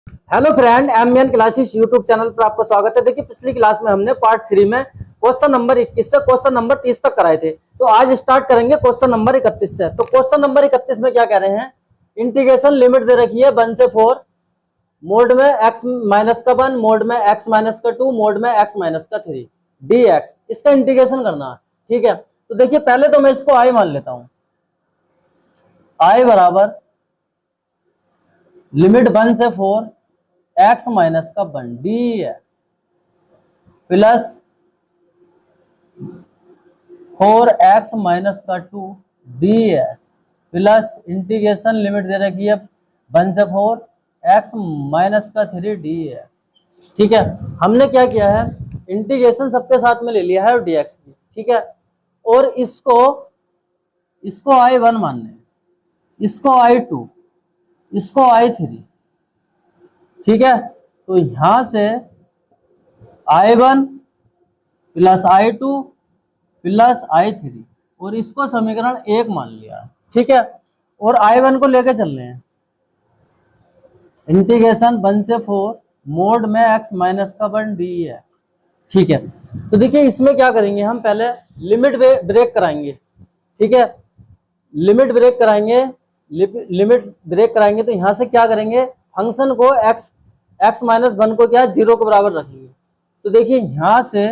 Hello friend, M N classes YouTube channel पर आपका स्वागत है। देखिए, पिछली क्लास में हमने पार्ट 3 में क्वेश्चन नंबर 21 से क्वेश्चन नंबर 30 तक कराए थे। तो आज स्टार्ट करेंगे क्वेश्चन नंबर 31 से। तो क्वेश्चन नंबर 31 में क्या कह रहे हैं, इंटीग्रेशन लिमिट दे रखी है 1 से 4, मोड में x माइनस का 1, मोड में x माइनस का 2, मोड में x माइनस का 3 dx। इसका इंटीग्रेशन करना है। ठीक है, तो देखिए पहले तो मैं इसको i मान लेता हूं। i बराबर लिमिट 1 से 4 x माइनस का 1 dx प्लस 4x माइनस का 2 dx प्लस इंटीग्रेशन लिमिट दे रखी है 1 से 4 x माइनस का 3 dx। ठीक है, हमने क्या किया है, इंटीग्रेशन सबके साथ में ले लिया है और dx भी। ठीक है, और इसको i1 मानने, इसको i2, इसको i3। ठीक है, तो यहां से i1 plus i2 plus i3 और इसको समीकरण 1 मान लिया। ठीक है, और i1 को लेके चल रहे हैं इंटीग्रेशन 1 से 4 मोड में x माइनस का 1 dx। ठीक है, तो देखिए इसमें क्या करेंगे, हम पहले लिमिट ब्रेक कराएंगे। ठीक है, लिमिट ब्रेक कराएंगे, लिमिट ब्रेक कराएंगे तो यहां से क्या करेंगे, फंक्शन को x माइनस 1 को क्या 0 के बराबर रखेंगे। तो देखिए यहां से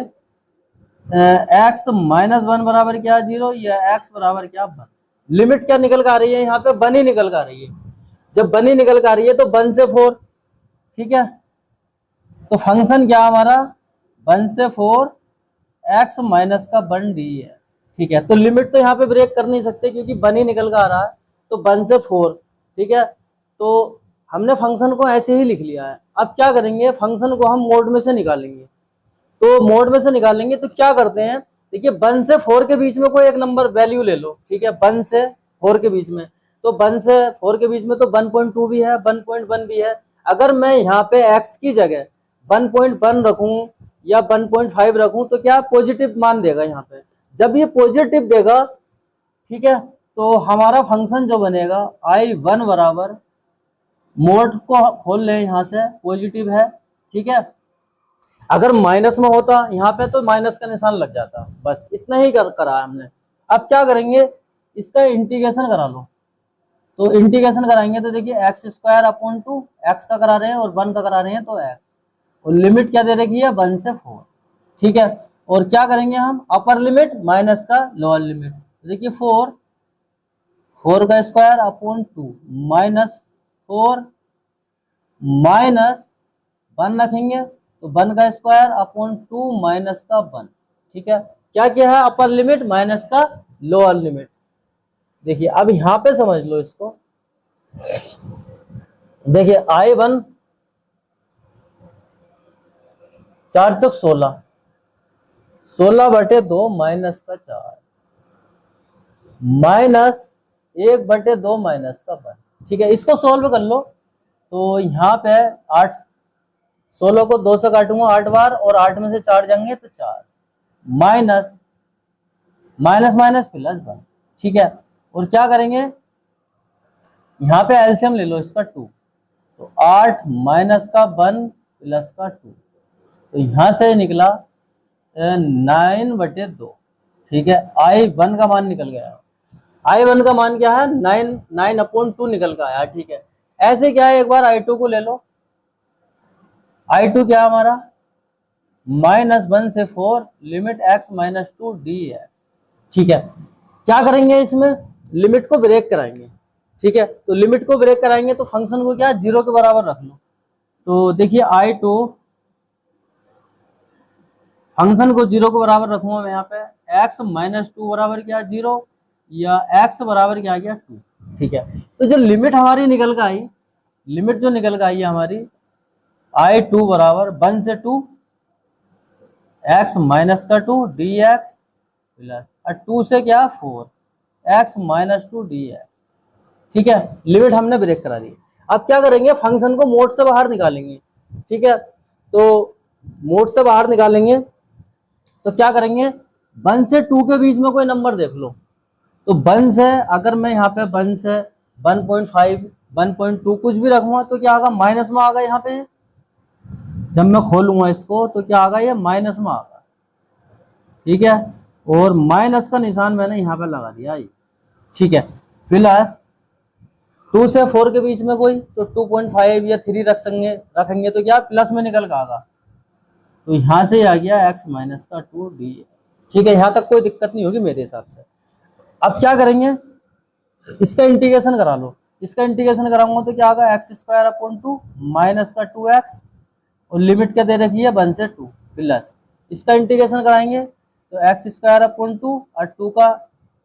x माइनस 1 बराबर क्या 0 या x बराबर क्या 1। लिमिट क्या निकल कर आ रही है, यहाँ पे 1 ही निकल कर आ रही है। जब 1 ही निकल कर आ रही है तो 1 से 4। ठीक है, तो फंक्शन क्या हमारा 1 से 4 x माइनस का 1 dx। ठीक है, तो लिमिट तो यहाँ पे ब्रेक कर नहीं सकते क्योंकि 1 ही निकल कर आ रहा है, तो 1 से 4। ठीक है, तो हमने फंक्शन को ऐसे ही लिख लिया है। अब क्या करेंगे, फंक्शन को हम मोड में से निकालेंगे। तो मोड में से निकालेंगे तो क्या करते हैं, देखिए 1 से 4 के बीच में कोई एक नंबर वैल्यू ले लो। ठीक है, 1 से 4 के बीच में, तो 1 से 4 के बीच में तो 1.2 भी है, 1.1 भी है। अगर मैं यहाँ पे x की जगह 1.1 रखूं या 1.5 रखूं तो क्या पॉजिटिव मान देगा यहाँ पे। जब ये पॉजिटिव देगा, ठीक है, तो हमारा फंक्शन जो बनेगा i1 बराबर, मोड को खोल लें यहाँ से, पॉजिटिव है। ठीक है, अगर माइनस में होता यहाँ पे तो माइनस का निशान लग जाता। बस इतना ही करा है हमने। अब क्या करेंगे, इसका इंटीग्रेशन करा लो। तो इंटीग्रेशन कराएंगे तो देखिए एक्स स्क्वायर अपॉन 2, एक्स का करा रहे हैं और 1 का करा रहे हैं तो एक्स, और लिमिट क्या दे रखी है 1 से 4। ठीक है, और क्या करेंगे हम, अपर लिमिट माइनस का लोअर लिमिट। तो देखिए 4 का स्क्वायर अपॉन 2 माइनस 4 माइनस 1 रखेंगे तो 1 का स्क्वायर अपॉन 2 माइनस का 1। ठीक है, क्या क्या है, अपर लिमिट माइनस का लोअर लिमिट। देखिए अब यहां पे समझ लो इसको। देखिए i1 4 चौक 16, 16/2 माइनस का 4 माइनस 1/2 माइनस का 1। ठीक है, इसको सोल्व कर लो तो यहाँ पे 8, 16 को 2 से काटूंगा 8 बार और 8 में से 4 जाएंगे तो 4 माइनस माइनस माइनस प्लस 1। ठीक है, और क्या करेंगे, यहाँ पे एलसीएम ले लो इसका 2, तो 8 माइनस का 1 प्लस का 2, तो यहां से निकला 9/2। ठीक है, i1 का मान निकल गया। i1 का मान क्या है, 9/2 निकल का आया। ठीक है, ऐसे क्या है, एक बार i2 को ले लो। i2 क्या हमारा -1 से 4 लिमिट x माइनस 2 dx। ठीक है, क्या करेंगे, इसमें लिमिट को ब्रेक कराएंगे। ठीक है, तो लिमिट को ब्रेक कराएंगे तो फंक्शन को क्या 0 के बराबर रख लो। तो देखिए i2 फंक्शन को 0 के बराबर रखूंगा मैं यहाँ पे, x माइनस 2 बराबर क्या 0 या x बराबर क्या आ गया 2। ठीक है, तो जो लिमिट हमारी निकल कर आई, लिमिट जो निकल कर आई है हमारी i2 बराबर 1 से 2 x माइनस का 2 dx प्लस 2 से क्या 4 x माइनस 2 dx। ठीक है, लिमिट हमने ब्रेक करा दी। अब क्या करेंगे, फंक्शन को मोड से बाहर निकालेंगे। ठीक है, तो मोड से बाहर निकालेंगे तो क्या करेंगे, 1 से 2 के बीच में कोई नंबर देख लो। तो 1 से, अगर मैं यहाँ पे 1 से 1.5 1.2 कुछ भी रखूंगा तो क्या आगा, माइनस में आगा यहाँ पे। जब मैं खोलूंगा इसको तो क्या आगा, ये माइनस में आगा। ठीक है, और माइनस का निशान मैंने यहाँ पे लगा दिया ये। ठीक है, प्लस 2 से 4 के बीच में कोई तो 2.5 या 3 रखेंगे तो क्या प्लस में निकल का आगा। तो यहाँ से आ गया x माइनस का 2d। ठीक है, यहाँ तक कोई दिक्कत नहीं होगी मेरे हिसाब से। अब क्या करेंगे, इसका इंटीग्रेशन करा लो। इसका इंटीग्रेशन कराऊंगा तो क्या आगा, एक्स स्क्वायर अपॉन 2 माइनस का 2x, और लिमिट क्या दे रखी है 1 से 2, प्लस इसका इंटीग्रेशन कराएंगे तो एक्स स्क्वायर अपॉन 2 और 2 का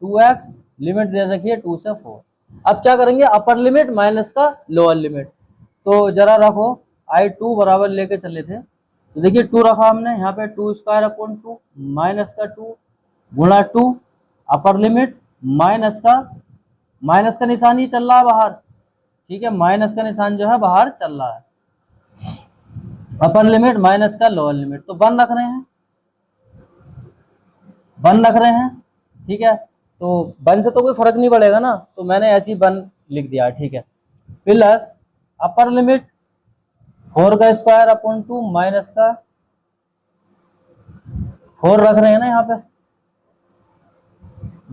2x, लिमिट दे रखी है 2 से 4। अब क्या करेंगे, अपर लिमिट माइनस का लोअर लिमिट। तो जरा रखो, I2 बराबर लेके चले थे, तो देखिए 2 रखा हमने यहाँ पे, 2 स्क्वायर अपॉन 2 माइनस का 2 गुणा 2, अपर लिमिट माइनस का निशान ही चल रहा है बाहर। ठीक है, माइनस का निशान जो है बाहर चल रहा है। अपर लिमिट माइनस का लोअर लिमिट, तो 1 रख रहे हैं, 1 रख रहे हैं। ठीक है, तो 1 से तो कोई फर्क नहीं पड़ेगा ना, तो मैंने ऐसी 1 लिख दिया। ठीक है, प्लस अपर लिमिट 4 का स्क्वायर अपॉन 2 माइनस का 4 रख रहे हैं ना यहाँ पे,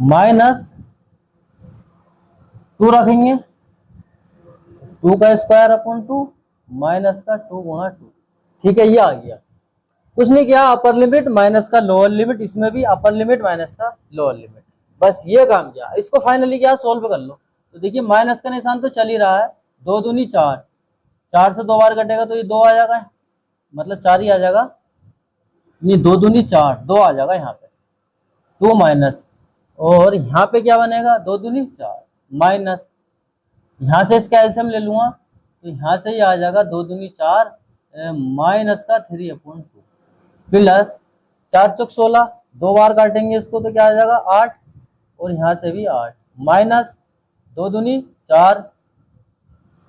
माइनस 2 रखेंगे, 2 का स्क्वायर अपॉन 2 माइनस का 2 गुणा 2। ठीक है, ये आ गया। कुछ नहीं किया, अपर लिमिट माइनस का लोअर लिमिट, इसमें भी अपर लिमिट माइनस का लोअर लिमिट, बस ये काम किया। इसको फाइनली क्या सोल्व कर लो। तो देखिए माइनस का निशान तो चल ही रहा है, 2 दूनी 4, 4 से 2 बार कटेगा तो ये 2 आ जाएगा, मतलब 4 ही आ जाएगा। ये 2 दूनी 4, 2 आ जाएगा यहाँ पे, 2 माइनस, और यहाँ पे क्या बनेगा, 2 दूनी 4 माइनस, यहाँ से इसका एलसीएम ले लूंगा तो यहाँ से ही आ जाएगा 2 दूनी 4 माइनस का 3 अपॉन 2, प्लस 4 चौक 16, 2 बार काटेंगे इसको तो क्या आ जाएगा 8, और यहाँ से भी 8, माइनस 2 दूनी 4,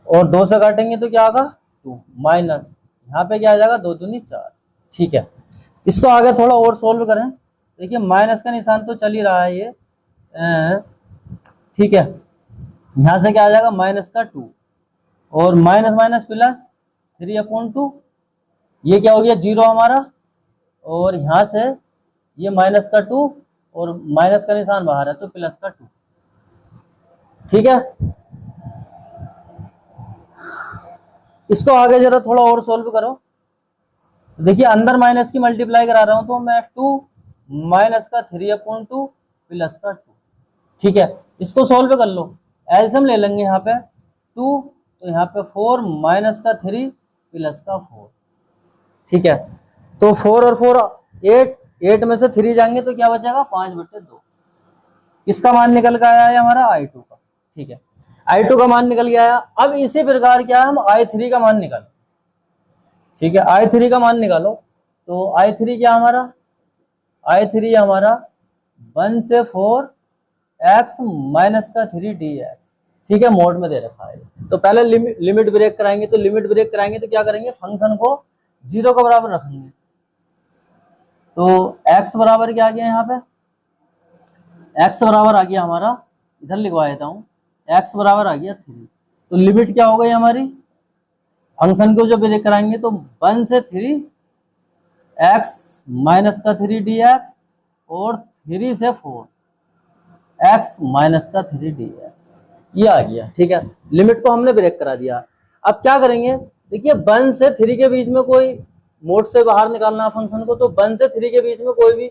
और 2 से काटेंगे तो क्या आएगा 2, माइनस यहाँ पे क्या आ जाएगा 2 दूनी 4। ठीक है, इसको आगे थोड़ा और सोल्व करें। देखिए माइनस का निशान तो चल ही रहा है ये, ठीक है, यहाँ से क्या आ जाएगा माइनस का 2, और माइनस माइनस प्लस 3 अपॉन 2, ये क्या हो गया 0 हमारा, और यहाँ से ये माइनस का 2, और माइनस का निशान बाहर है तो प्लस का 2। ठीक है, इसको आगे जरा थोड़ा और सोल्व करो। देखिए अंदर माइनस की मल्टीप्लाई करा रहा हूं तो मैं 2 माइनस का 3 अपॉन 2 प्लस का 2। ठीक है, इसको सोल्व कर लो, एलसीएम ले लेंगे यहाँ पे 2, तो यहाँ पे 4 माइनस का 3 प्लस का 4। ठीक है, तो 4 और 4 8, 8 में से 3 जाएंगे तो क्या बचेगा 5/2। इसका मान निकल के आया है हमारा I2 का। ठीक है, I2 का मान निकल गया। अब इसी प्रकार क्या है, हम I3 का मान निकालो। ठीक है, I3 का मान निकालो, तो I3 क्या हमारा, I3 हमारा 1 से 4 x माइनस का 3 dx। ठीक है, मोड में दे रखा है। तो पहले लिमिट ब्रेक कराएंगे, तो लिमिट ब्रेक कराएंगे तो क्या करेंगे, फंक्शन को 0 के बराबर रखेंगे। तो x बराबर क्या आ गया यहाँ पे, x बराबर आ गया हमारा, इधर लिखवा देता हूँ, x बराबर आ गया 3। तो लिमिट क्या हो गई हमारी, फंक्शन को जब ब्रेक कराएंगे तो 1 से 3 x माइनस का 3 dx, और 3 से 4 x माइनस का 3 dx, ये आ गया। ठीक है, लिमिट को हमने ब्रेक करा दिया। अब क्या करेंगे, देखिए 1 से 3 के बीच में कोई मोड से बाहर निकालना है फंक्शन को, तो 1 से 3 के बीच में कोई भी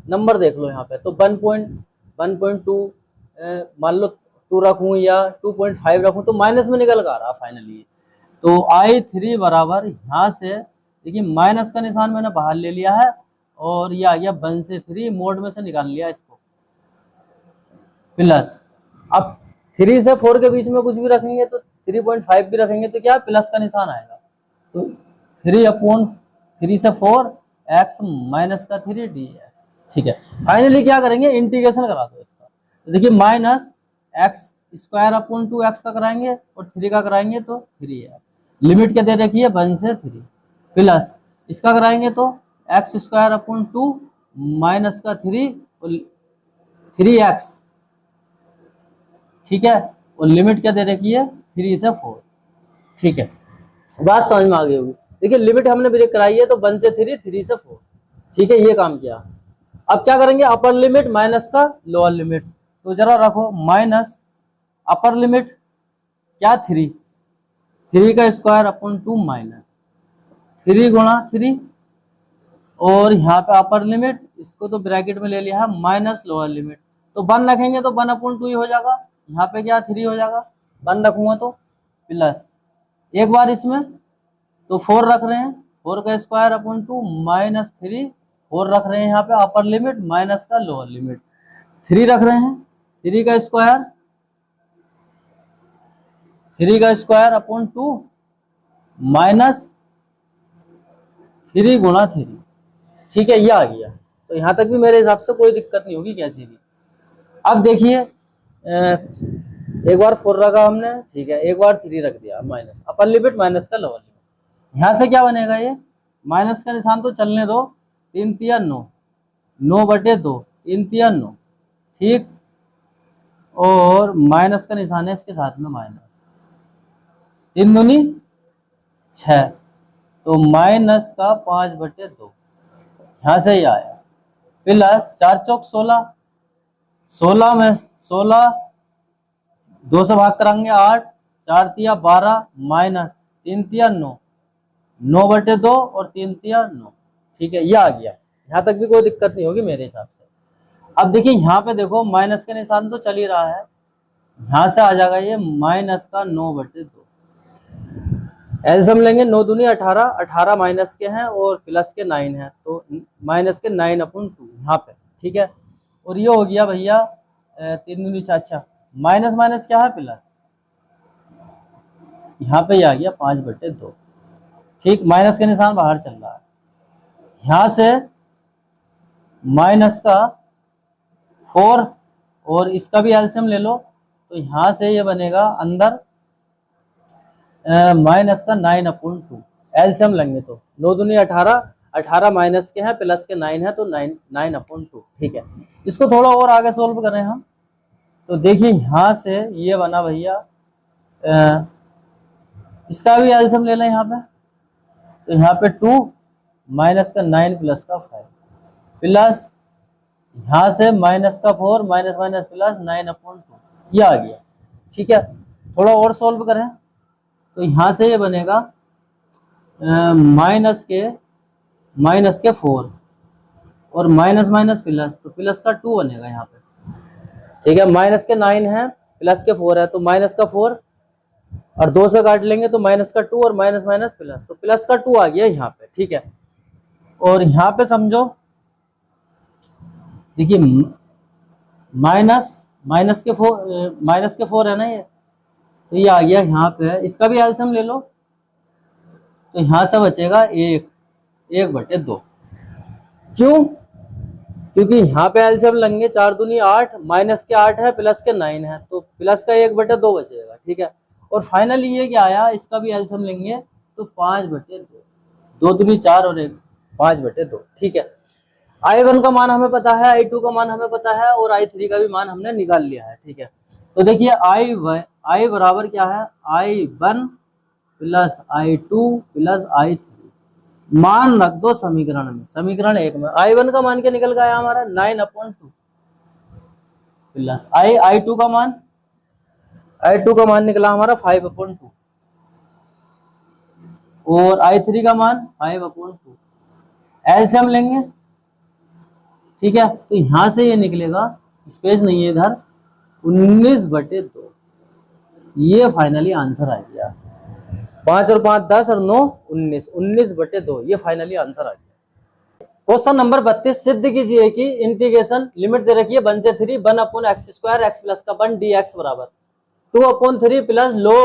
नंबर देख लो यहाँ पे, तो 1.2 मान लो 2 रखूं या 2.5 रखूं, तो माइनस में निकल आ रहा फाइनली। तो I3 बराबर यहाँ से देखिए माइनस का निशान मैंने बाहर ले लिया है, और ये आ गया 1 से 3, मोड में से निकाल लिया इसको, प्लस अब 3 से 4 के बीच में कुछ भी रखेंगे तो 3.5 भी रखेंगे तो क्या प्लस का निशान आएगा, तो 3/3 से 4 x माइनस का 3 dx। ठीक है, फाइनली क्या करेंगे, इंटीग्रेशन करा दो इसका। तो देखिए minus x square upon 2x का कराएंगे, और 3 का कराएंगे तो 3 है, लिमिट क्या दे रखी है 1 से 3, प्लस इसका कराएंगे तो एक्स स्क्वायर अपॉन 2 माइनस का 3 और 3x। ठीक है, और लिमिट क्या दे रखी है 3 से 4। ठीक है, बात समझ में आ गई होगी। देखिए लिमिट हमने ब्रेक कराई है तो 1 से 3, 3 से 4। ठीक है, ये काम किया। अब क्या करेंगे, अपर लिमिट माइनस का लोअर लिमिट। तो जरा रखो माइनस अपर लिमिट क्या 3, 3 का स्क्वायर अपॉन 2 माइनस 3 गुणा 3, और यहाँ पे अपर लिमिट इसको तो ब्रैकेट में ले लिया है माइनस लोअर लिमिट। तो 1 रखेंगे तो 1 अपॉन 2 ही हो जाएगा, यहाँ पे क्या 3 हो जाएगा, 1 रखूंगा तो प्लस एक बार इसमें तो 4 रख रहे हैं, 4 का स्क्वायर अपॉन 2 माइनस 3, 4 रख रहे हैं यहाँ पे अपर लिमिट माइनस का लोअर लिमिट, 3 रख रहे हैं, 3 का स्क्वायर अपॉन 2 माइनस 3 गुणा 3। ठीक है, ये आ गया। तो यहाँ तक भी मेरे हिसाब से कोई दिक्कत नहीं होगी कैसी भी। अब देखिए एक बार 4 रखा हमने, ठीक है, एक बार 3 रख दिया माइनस अपर लिमिट माइनस का लोअर लिमिट। यहाँ से क्या बनेगा, ये माइनस का निशान तो चलने दो, 3 तिया 9, 9/2, 3 तिया 9। ठीक, और माइनस का निशान है इसके साथ में माइनस, 3 दूनी 6, तो माइनस का 5/2, यहाँ से ही आया, प्लस 4 चौक 16, 16 में 16 2 से भाग कराएंगे 8, 4 तिया 12 माइनस 3 तिया 9, 9/2 और 3 तिया 9। ठीक है, ये आ गया। यहाँ तक भी कोई दिक्कत नहीं होगी मेरे हिसाब से। अब देखिए यहाँ पे देखो माइनस का निशान तो चल ही रहा है, यहाँ से आ जाएगा ये माइनस का 9/2। एल्सियम लेंगे, 9 दूनी 18, 18 माइनस के हैं और प्लस के 9 हैं, तो माइनस के 9/2 यहाँ पे। ठीक है, और ये हो गया भैया 3 दूनी 6, अच्छा माइनस माइनस क्या है प्लस, यहाँ पे आ गया 5/2। ठीक, माइनस के निशान बाहर चल रहा है, यहाँ से माइनस का 4 और इसका भी एल्सियम ले लो, तो यहाँ से ये बनेगा अंदर माइनस का 9/2। एल्सियम लेंगे तो 9 दूनी 18, 18 माइनस के हैं प्लस के 9 है, तो 9/2। ठीक है, इसको थोड़ा और आगे सोल्व करें हम, तो देखिए यहाँ से ये बना भैया इसका भी एल्सियम ले लें यहाँ पे, तो यहाँ पे 2 माइनस का 9 प्लस का 5 प्लस यहाँ से माइनस का 4 माइनस माइनस प्लस 9/2, ये आ गया। ठीक है, थोड़ा और सोल्व करें तो यहाँ से ये बनेगा माइनस के 4 और माइनस माइनस प्लस, तो प्लस का 2 बनेगा यहाँ पे। ठीक है, माइनस के 9 है प्लस के 4 है, तो माइनस का 4 और 2 से काट लेंगे तो माइनस का 2 और माइनस माइनस प्लस, तो प्लस का 2 आ गया यहाँ पे। ठीक है, और यहाँ पे समझो देखिए माइनस के 4 है ना ये, तो ये आ गया यहाँ पे, इसका भी एल्सियम ले लो, तो यहाँ से बचेगा 1/2। क्यों, क्योंकि यहाँ पे एल्सियम लेंगे 4 दूनी 8, माइनस के 8 है प्लस के 9 है, तो प्लस का 1/2 बचेगा। ठीक है, और फाइनली ये क्या आया, इसका भी एल्सियम लेंगे तो 5/2, 2 दूनी 4 और 1 5/2। ठीक है, I1 का मान हमें पता है, I2 का मान हमें पता है और I3 का भी मान हमने निकाल लिया है। ठीक है, तो देखिए I बराबर क्या है, I1 plus I2 plus I3, मान रख दो समीकरण में, समीकरण 1 में। I1 का मान क्या निकल गया हमारा 9/2 प्लस I2 का मान निकला हमारा 5/2 और I3 का मान 5/2। एलसीएम लेंगे, ठीक है, तो यहां से ये निकलेगा, स्पेस नहीं है इधर, 19/2। ये फाइनली आंसर आ गया। 5 और 5 10 और 9 19, 19/2 ये फाइनली आंसर आ गया। क्वेश्चन नंबर 32 सिद्ध कीजिए कि इंटीग्रेशन लिमिट दे रखी है 1 से 3 1/x² x प्लस का 1 dx बराबर 2/3 प्लस लो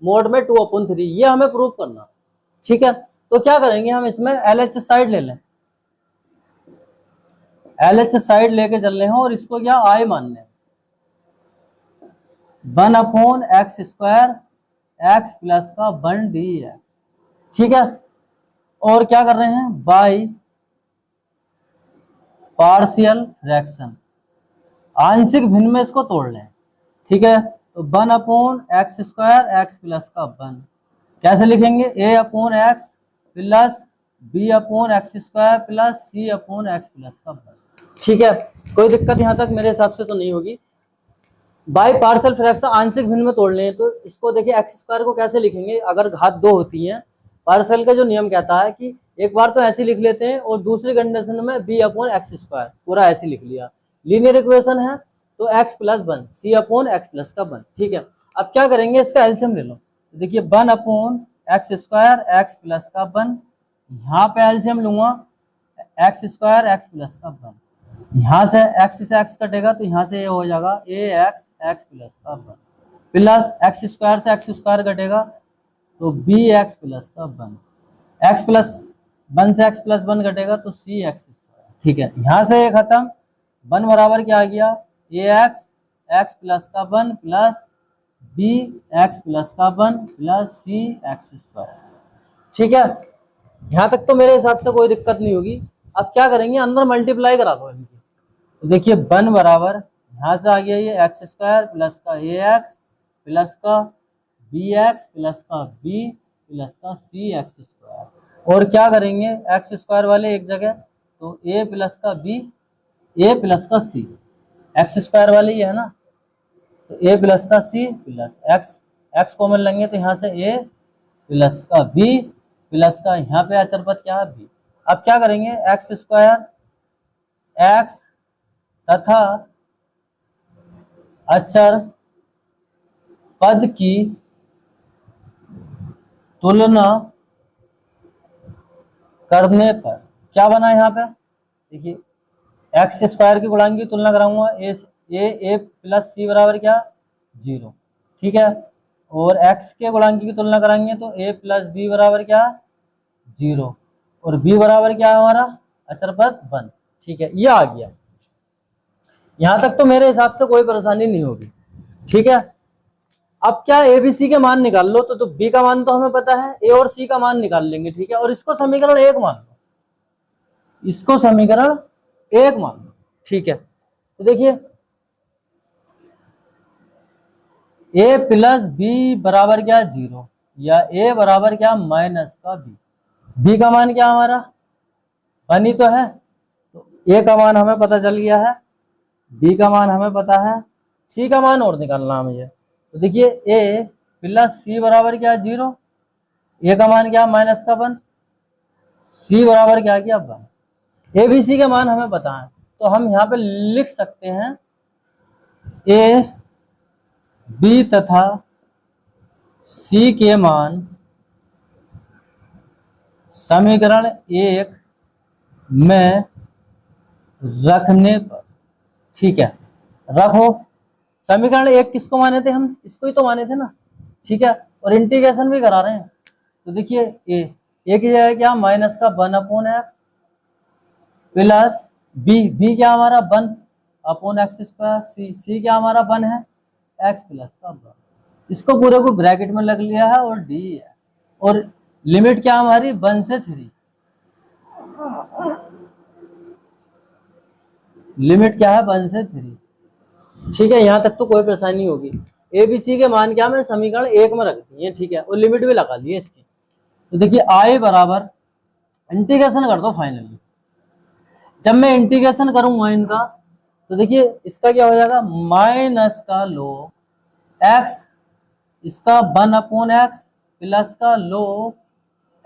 मोड में 2/3, ये हमें प्रूव करना। ठीक है, तो क्या करेंगे हम, इसमें LHS साइड ले लें, LHS साइड लेके चल रहे हैं और इसको क्या I मानने, 1/x² x प्लस का 1 dx। ठीक है, और क्या कर रहे हैं, बाई पार्शियल फ्रैक्शन, आंशिक भिन्न में इसको तोड़ लें। ठीक है, तो 1/x² x प्लस का 1 कैसे लिखेंगे, a/x plus b/x² plus c/x plus का 1। ठीक है, कोई दिक्कत यहाँ तक मेरे हिसाब से तो नहीं होगी। बाई पार्शियल फ्रैक्शन आंशिक भिन्न में तोड़ लें तो इसको देखिए x² को कैसे लिखेंगे, अगर घात 2 होती है, पार्शियल का जो नियम कहता है कि एक बार तो ऐसे लिख लेते हैं और दूसरी कंडीशन में b/x² पूरा ऐसे लिख लिया। लीनियर इक्वेशन है तो x प्लस 1 c/x प्लस का 1। ठीक है, अब क्या करेंगे, इसका एलसीएम ले लो। देखिए 1/x² x प्लस का 1, यहाँ पे एलसीएम लूंगा x² x प्लस का 1, यहाँ से x से x कटेगा तो यहाँ से ये हो जाएगा ax x प्लस का 1 प्लस x² से x² कटेगा तो bx प्लस का 1, x प्लस 1 से x प्लस 1 कटेगा तो cx²। ठीक है, यहाँ से ये खत्म, 1 बराबर क्या आ गया, ax x प्लस का 1 प्लस bx प्लस का 1 प्लस cx²। ठीक है, यहाँ तक तो मेरे हिसाब से कोई दिक्कत नहीं होगी। अब क्या करेंगे, अंदर मल्टीप्लाई करा दो इनकी। तो देखिए 1 बराबर यहाँ से आ गया ये x² प्लस का ax प्लस का bx प्लस का b प्लस का cx²। और क्या करेंगे, x² वाले एक जगह तो a प्लस का b a प्लस का c, x² वाले ये है ना, तो a प्लस का c प्लस x कॉमन लेंगे तो यहाँ से a प्लस का b प्लस का यहाँ पे अचर पद क्या है b। अब क्या करेंगे, x² x तथा अचर पद की तुलना करने पर क्या बना, यहाँ पे देखिए x² की गुणांक की तुलना कराऊंगा, a प्लस c बराबर क्या 0। ठीक है, और x के गुणांक की तुलना कराएंगे तो a प्लस b बराबर क्या 0 और b बराबर क्या है हमारा अचर पद 1। ठीक है, ये आ गया, यहां तक तो मेरे हिसाब से कोई परेशानी नहीं होगी। ठीक है, अब क्या ए बी सी के मान निकाल लो, तो बी का मान तो हमें पता है, ए और सी का मान निकाल लेंगे। ठीक है, और इसको समीकरण 1 मान लो, इसको समीकरण 1 मान लो। ठीक है, तो देखिए ए प्लस बी बराबर क्या 0 या ए बराबर क्या माइनस का बी का मान क्या हमारा 1 ही तो है, तो ए का मान हमें पता चल गया है, बी का मान हमें पता है, सी का मान और निकालना है मुझे। तो देखिए ए प्लस सी बराबर क्या 0, ए का मान क्या माइनस का 1, सी बराबर क्या किया 1। ए बी सी के मान हमें पता है तो हम यहाँ पे लिख सकते हैं ए बी तथा सी के मान समीकरण 1 में रखने पर। ठीक है, रखो, समीकरण 1 किसको माने थे हम, इसको ही तो माने थे ना। ठीक है, और इंटीग्रेशन भी करा रहे हैं, तो देखिए ए की जगह क्या माइनस का 1/x प्लस बी क्या हमारा 1/x², सी क्या हमारा 1 है x प्लस का 1। इसको पूरे को ब्रैकेट में लग लिया है और डी और लिमिट क्या हमारी 1 से 3, लिमिट क्या है 1 से 3। ठीक है, यहां तक तो कोई परेशानी नहीं होगी। ए बी सी के मान क्या मैं समीकरण 1 में रख दिए। ठीक है, और लिमिट भी लगा ली है इसकी। तो देखिए आई बराबर इंटीग्रेशन कर दो फाइनली, जब मैं इंटीग्रेशन करूंगा इनका तो देखिए इसका क्या हो जाएगा माइनस का log x, इसका 1/x प्लस का log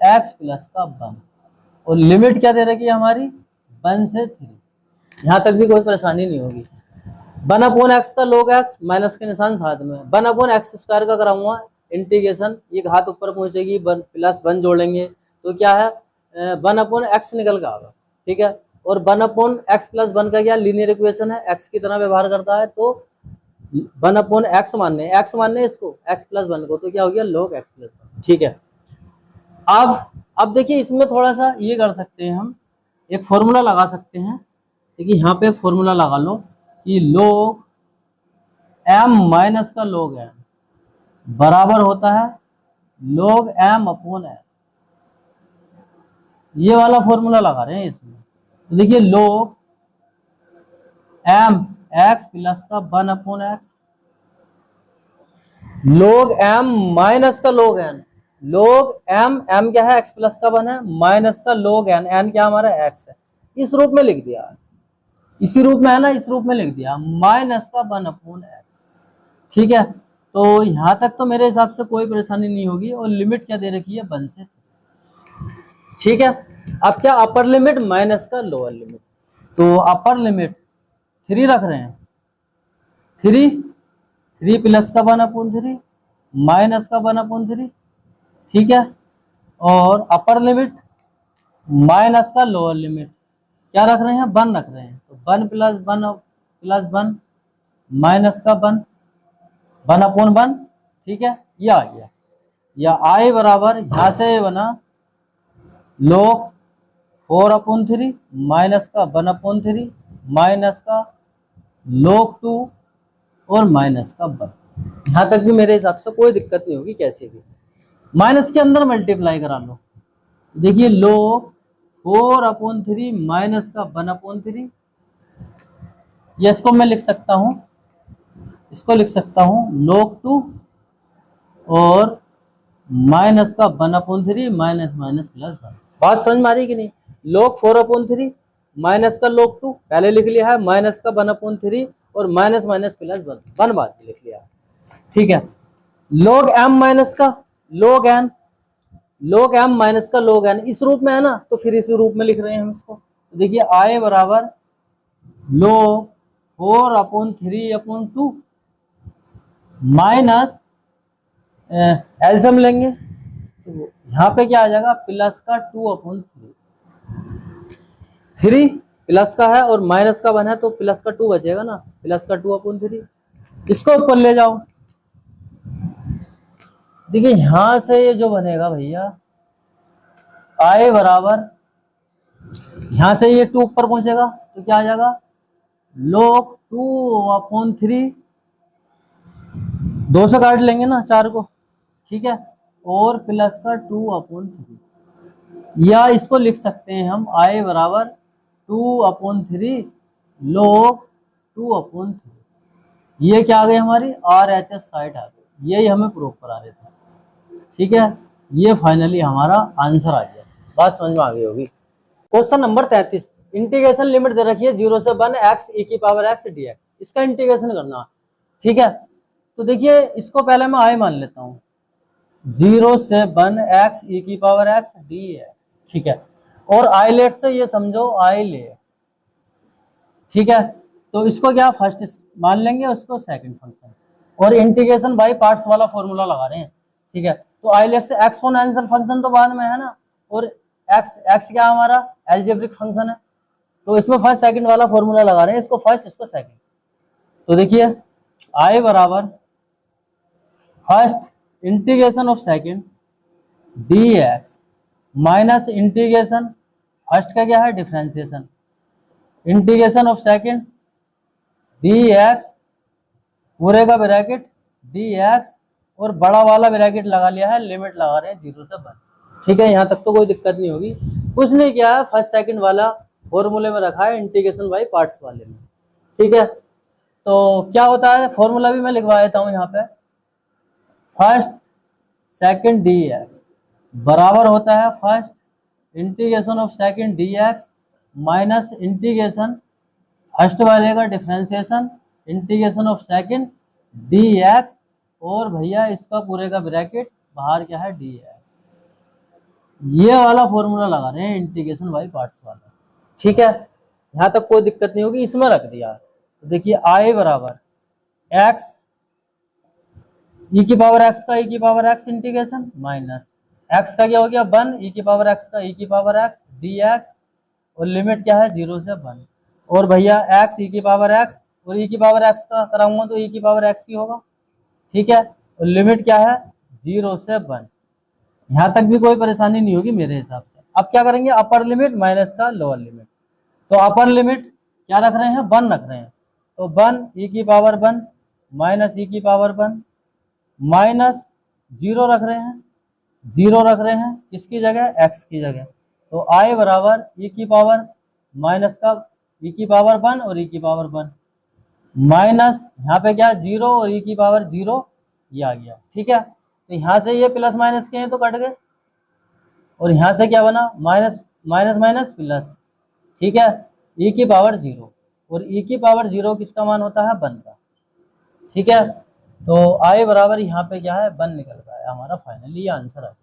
x प्लस का 1, और लिमिट क्या दे रखी है हमारी 1 से 3। यहां तक भी कोई परेशानी नहीं होगी। 1/x का log x माइनस के निशान साथ में 1/x² का कराऊंगा इंटीग्रेशन, ये घात ऊपर पहुंचेगी, प्लस 1 जोड़ेंगे तो क्या है 1/x निकल के आएगा। ठीक है, और 1/x प्लस 1 का क्या लीनियर इक्वेशन है, x की तरह व्यवहार करता है, तो 1/x मानने इसको x प्लस 1 को, तो क्या हो गया log x प्लस 1। ठीक है, अब देखिए इसमें थोड़ा सा ये कर सकते हैं, हम एक फॉर्मूला लगा सकते हैं। देखिए यहाँ पे एक फॉर्मूला लगा लो कि log m माइनस का log m बराबर होता है log m/n, ये वाला फॉर्मूला लगा रहे हैं इसमें। तो देखिए log m x प्लस का 1/x log m माइनस का log n, log m क्या है, x प्लस का 1 है, माइनस का log n क्या हमारा x है, इस रूप में लिख दिया, इसी रूप में है ना, इस रूप में लिख दिया माइनस का 1/x। ठीक है, तो यहां तक तो मेरे हिसाब से कोई परेशानी नहीं होगी। और लिमिट क्या दे रखी है, 1 से। ठीक है, अब क्या, अपर लिमिट माइनस का लोअर लिमिट, तो अपर लिमिट 3 रख रहे हैं, 3 प्लस का 1/3 माइनस का 1/3। ठीक है, और अपर लिमिट माइनस का लोअर लिमिट क्या रख रहे हैं, 1 रख रहे हैं, तो 1 प्लस 1 माइनस का 1/1। ठीक है, ये आ गया, या आई बराबर यहां से बना log 4/3 माइनस का 1/3 माइनस का log 2 और माइनस का 1। यहां तक भी मेरे हिसाब से कोई दिक्कत नहीं होगी, कैसे भी माइनस के अंदर मल्टीप्लाई करा लो। देखिए log 4/3 माइनस का 1/3, ये इसको मैं लिख सकता हूं, इसको लिख सकता हूं log 2 और माइनस का 1/3 माइनस माइनस प्लस 1। बात समझ में आ रही कि नहीं, log 4/3 माइनस का log 2 पहले लिख लिया है, माइनस का 1/3 और माइनस माइनस प्लस 1 बाद में लिख लिया है। ठीक है, log m माइनस का log n, log m minus का log n इस रूप में है ना, तो फिर इसी रूप में लिख रहे हैं हम इसको। तो देखिए i बराबर log 4/3/2 माइनस एल्सियम लेंगे, तो यहाँ पे क्या आ जाएगा, प्लस का 2/3, 3 प्लस का है और माइनस का 1 है, तो प्लस का 2 बचेगा ना, प्लस का 2/3। इसको ऊपर ले जाओ, देखिए यहां से ये जो बनेगा भैया i बराबर, यहां से ये 2 ऊपर पहुंचेगा तो क्या आ जाएगा, log 2/3, 2 से काट लेंगे ना 4 को। ठीक है, और प्लस का 2/3, या इसको लिख सकते हैं हम i बराबर 2/3 log 2/3। ये क्या आ गई हमारी RHS साइट आ गई, यही हमें प्रूव करा रहे थे। ठीक है, ये फाइनली हमारा आंसर आ गया, बात समझ में आ गई होगी। क्वेश्चन नंबर 33, इंटीग्रेशन लिमिट दे रखी है 0 से 1 x e⁻x dx, इसका इंटीग्रेशन करना है। ठीक है, तो देखिए इसको पहले मैं i मान लेता हूँ, 0 से 1 x e⁻x dx। ठीक है, और i लेट से ये समझो i ले, ठीक है, तो इसको क्या फर्स्ट मान लेंगे, उसको सेकंड फंक्शन, और इंटीग्रेशन बाय पार्ट्स वाला फॉर्मूला लगा रहे हैं। ठीक है, तो आई लेट से एक्सपोनेंशियल फंक्शन तो बाद में है ना, और एक्स क्या हमारा एल्जेब्रिक फंक्शन है, तो इसमें फर्स्ट सेकंड वाला फॉर्मूला लगा रहे हैं, इसको फर्स्ट इसको सेकंड। तो देखिए आई बराबर first integration of second dx minus integration first का क्या है differentiation, integration of second dx पूरे का ब्रैकेट dx, और बड़ा वाला ब्रैकेट लगा लिया है, लिमिट लगा रहे हैं 0 से 1। ठीक है, यहाँ तक तो कोई दिक्कत नहीं होगी, कुछ नहीं किया है, फर्स्ट सेकंड वाला फॉर्मूले में रखा है, इंटीग्रेशन बाय पार्ट्स वाले में। ठीक है, तो क्या होता है, फॉर्मूला भी मैं लिखवा देता हूँ यहाँ पे, फर्स्ट सेकंड dx बराबर होता है first integration of second dx minus integration first वाले का differentiation integration of second dx, और भैया इसका पूरे का ब्रैकेट बाहर क्या है dx। ये वाला फॉर्मूला लगा रहे हैं इंटीग्रेशन बाय पार्ट्स वाला। ठीक है, यहां तक कोई दिक्कत नहीं होगी, इसमें रख दिया। तो देखिए i बराबर x e⁻x का e⁻x इंटीग्रेशन माइनस x का क्या हो गया 1 e⁻x का e⁻x dx, और लिमिट क्या है 0 से 1, और भैया x e⁻x और e⁻x का कराऊंगा तो e⁻x ही होगा। ठीक है, और लिमिट क्या है 0 से 1। यहां तक भी कोई परेशानी नहीं होगी मेरे हिसाब से। अब क्या करेंगे, अपर लिमिट माइनस का लोअर लिमिट, तो अपर लिमिट क्या रख रहे हैं 1 रख रहे हैं, तो 1 e⁻1 माइनस e⁻1 माइनस 0 रख रहे हैं, 0 रख रहे हैं किसकी जगह x की जगह, तो i बराबर e की पावर माइनस का e⁻1 और e⁻1 माइनस यहाँ पे क्या 0 और e की पावर 0, ये आ गया। ठीक है, तो यहाँ से ये प्लस माइनस के हैं तो कट गए, और यहाँ से क्या बना, माइनस माइनस माइनस प्लस। ठीक है, e की पावर 0, और e की पावर 0 किसका मान होता है, 1 का। ठीक है, तो i बराबर यहाँ पे क्या है, 1 निकल रहा है हमारा, फाइनली ये आंसर आ गया।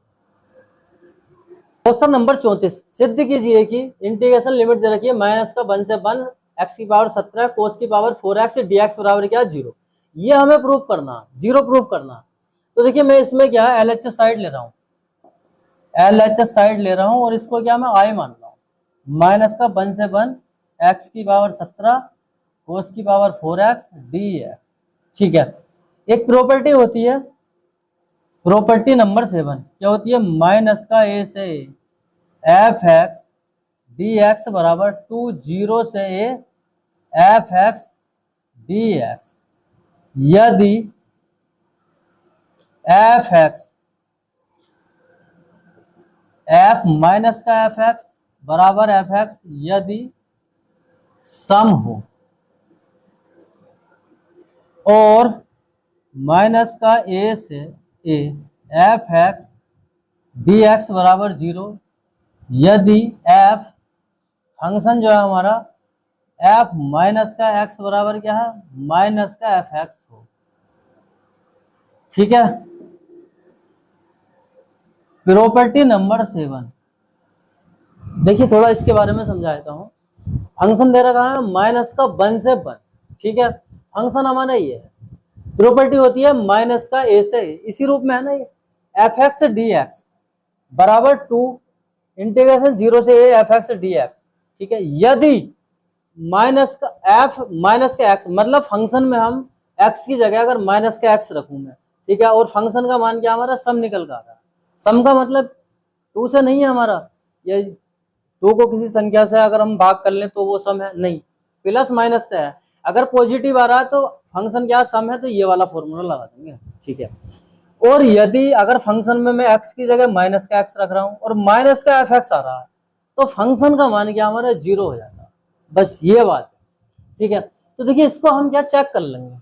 क्वेश्चन नंबर 34, सिद्ध कीजिए कि इंटीग्रेशन लिमिट दे रखी है माइनस का 1 से 1 x की पावर 17 कोस की पावर 4x dx बराबर क्या, 0। ये हमें प्रूव करना, 0 प्रूव करना। तो देखिए मैं इसमें क्या है, LHS साइड ले रहा हूँ, LHS साइड ले रहा हूँ, और इसको क्या मैं i मान रहा हूँ। माइनस का 1 से 1 x की पावर 17 कोस की पावर 4x dx। ठीक है, एक प्रॉपर्टी होती है, प्रॉपर्टी नंबर 7, क्या होती है, माइनस का a से एफ एक्स डी एक्स बराबर 2 0 से A F x d x, यदि एफ एक्स एफ माइनस का एफ एक्स बराबर एफ एक्स यदि सम हो, और माइनस का ए से A F x d x बराबर 0 यदि एफ फंक्शन जो है हमारा एफ माइनस का एक्स बराबर क्या है, माइनस का एफ एक्स हो। ठीक है, प्रॉपर्टी नंबर 7, देखिए थोड़ा इसके बारे में समझा देता हूँ। फंक्शन दे रखा है माइनस का 1 से 1। ठीक है, फंक्शन हमारा ये है, प्रॉपर्टी होती है माइनस का ए से, इसी रूप में है ना ये, एफ एक्स डी एक्स बराबर 2 इंटीग्रेशन 0 से A F x d x. ठीक है, यदि माइनस का एफ माइनस का एक्स, मतलब फंक्शन में हम एक्स की जगह अगर माइनस का एक्स रखूं मैं, ठीक है, और फंक्शन का मान क्या हमारा, सम निकल कर आ रहा है। सम का मतलब 2 से नहीं है हमारा, ये 2 को किसी संख्या से अगर हम भाग कर लें तो वो सम है, नहीं, प्लस माइनस से है। अगर पॉजिटिव आ रहा है तो फंक्शन क्या सम है, तो ये वाला फॉर्मूला लगा देंगे। ठीक है, और यदि अगर फंक्शन में मैं एक्स की जगह माइनस का एक्स रख रहा हूं और माइनस का एफ एक्स आ रहा है, तो फंक्शन का मान क्या हमारा 0 हो जाता है, बस ये बात है। ठीक है, तो देखिए इसको हम क्या चेक कर लेंगे,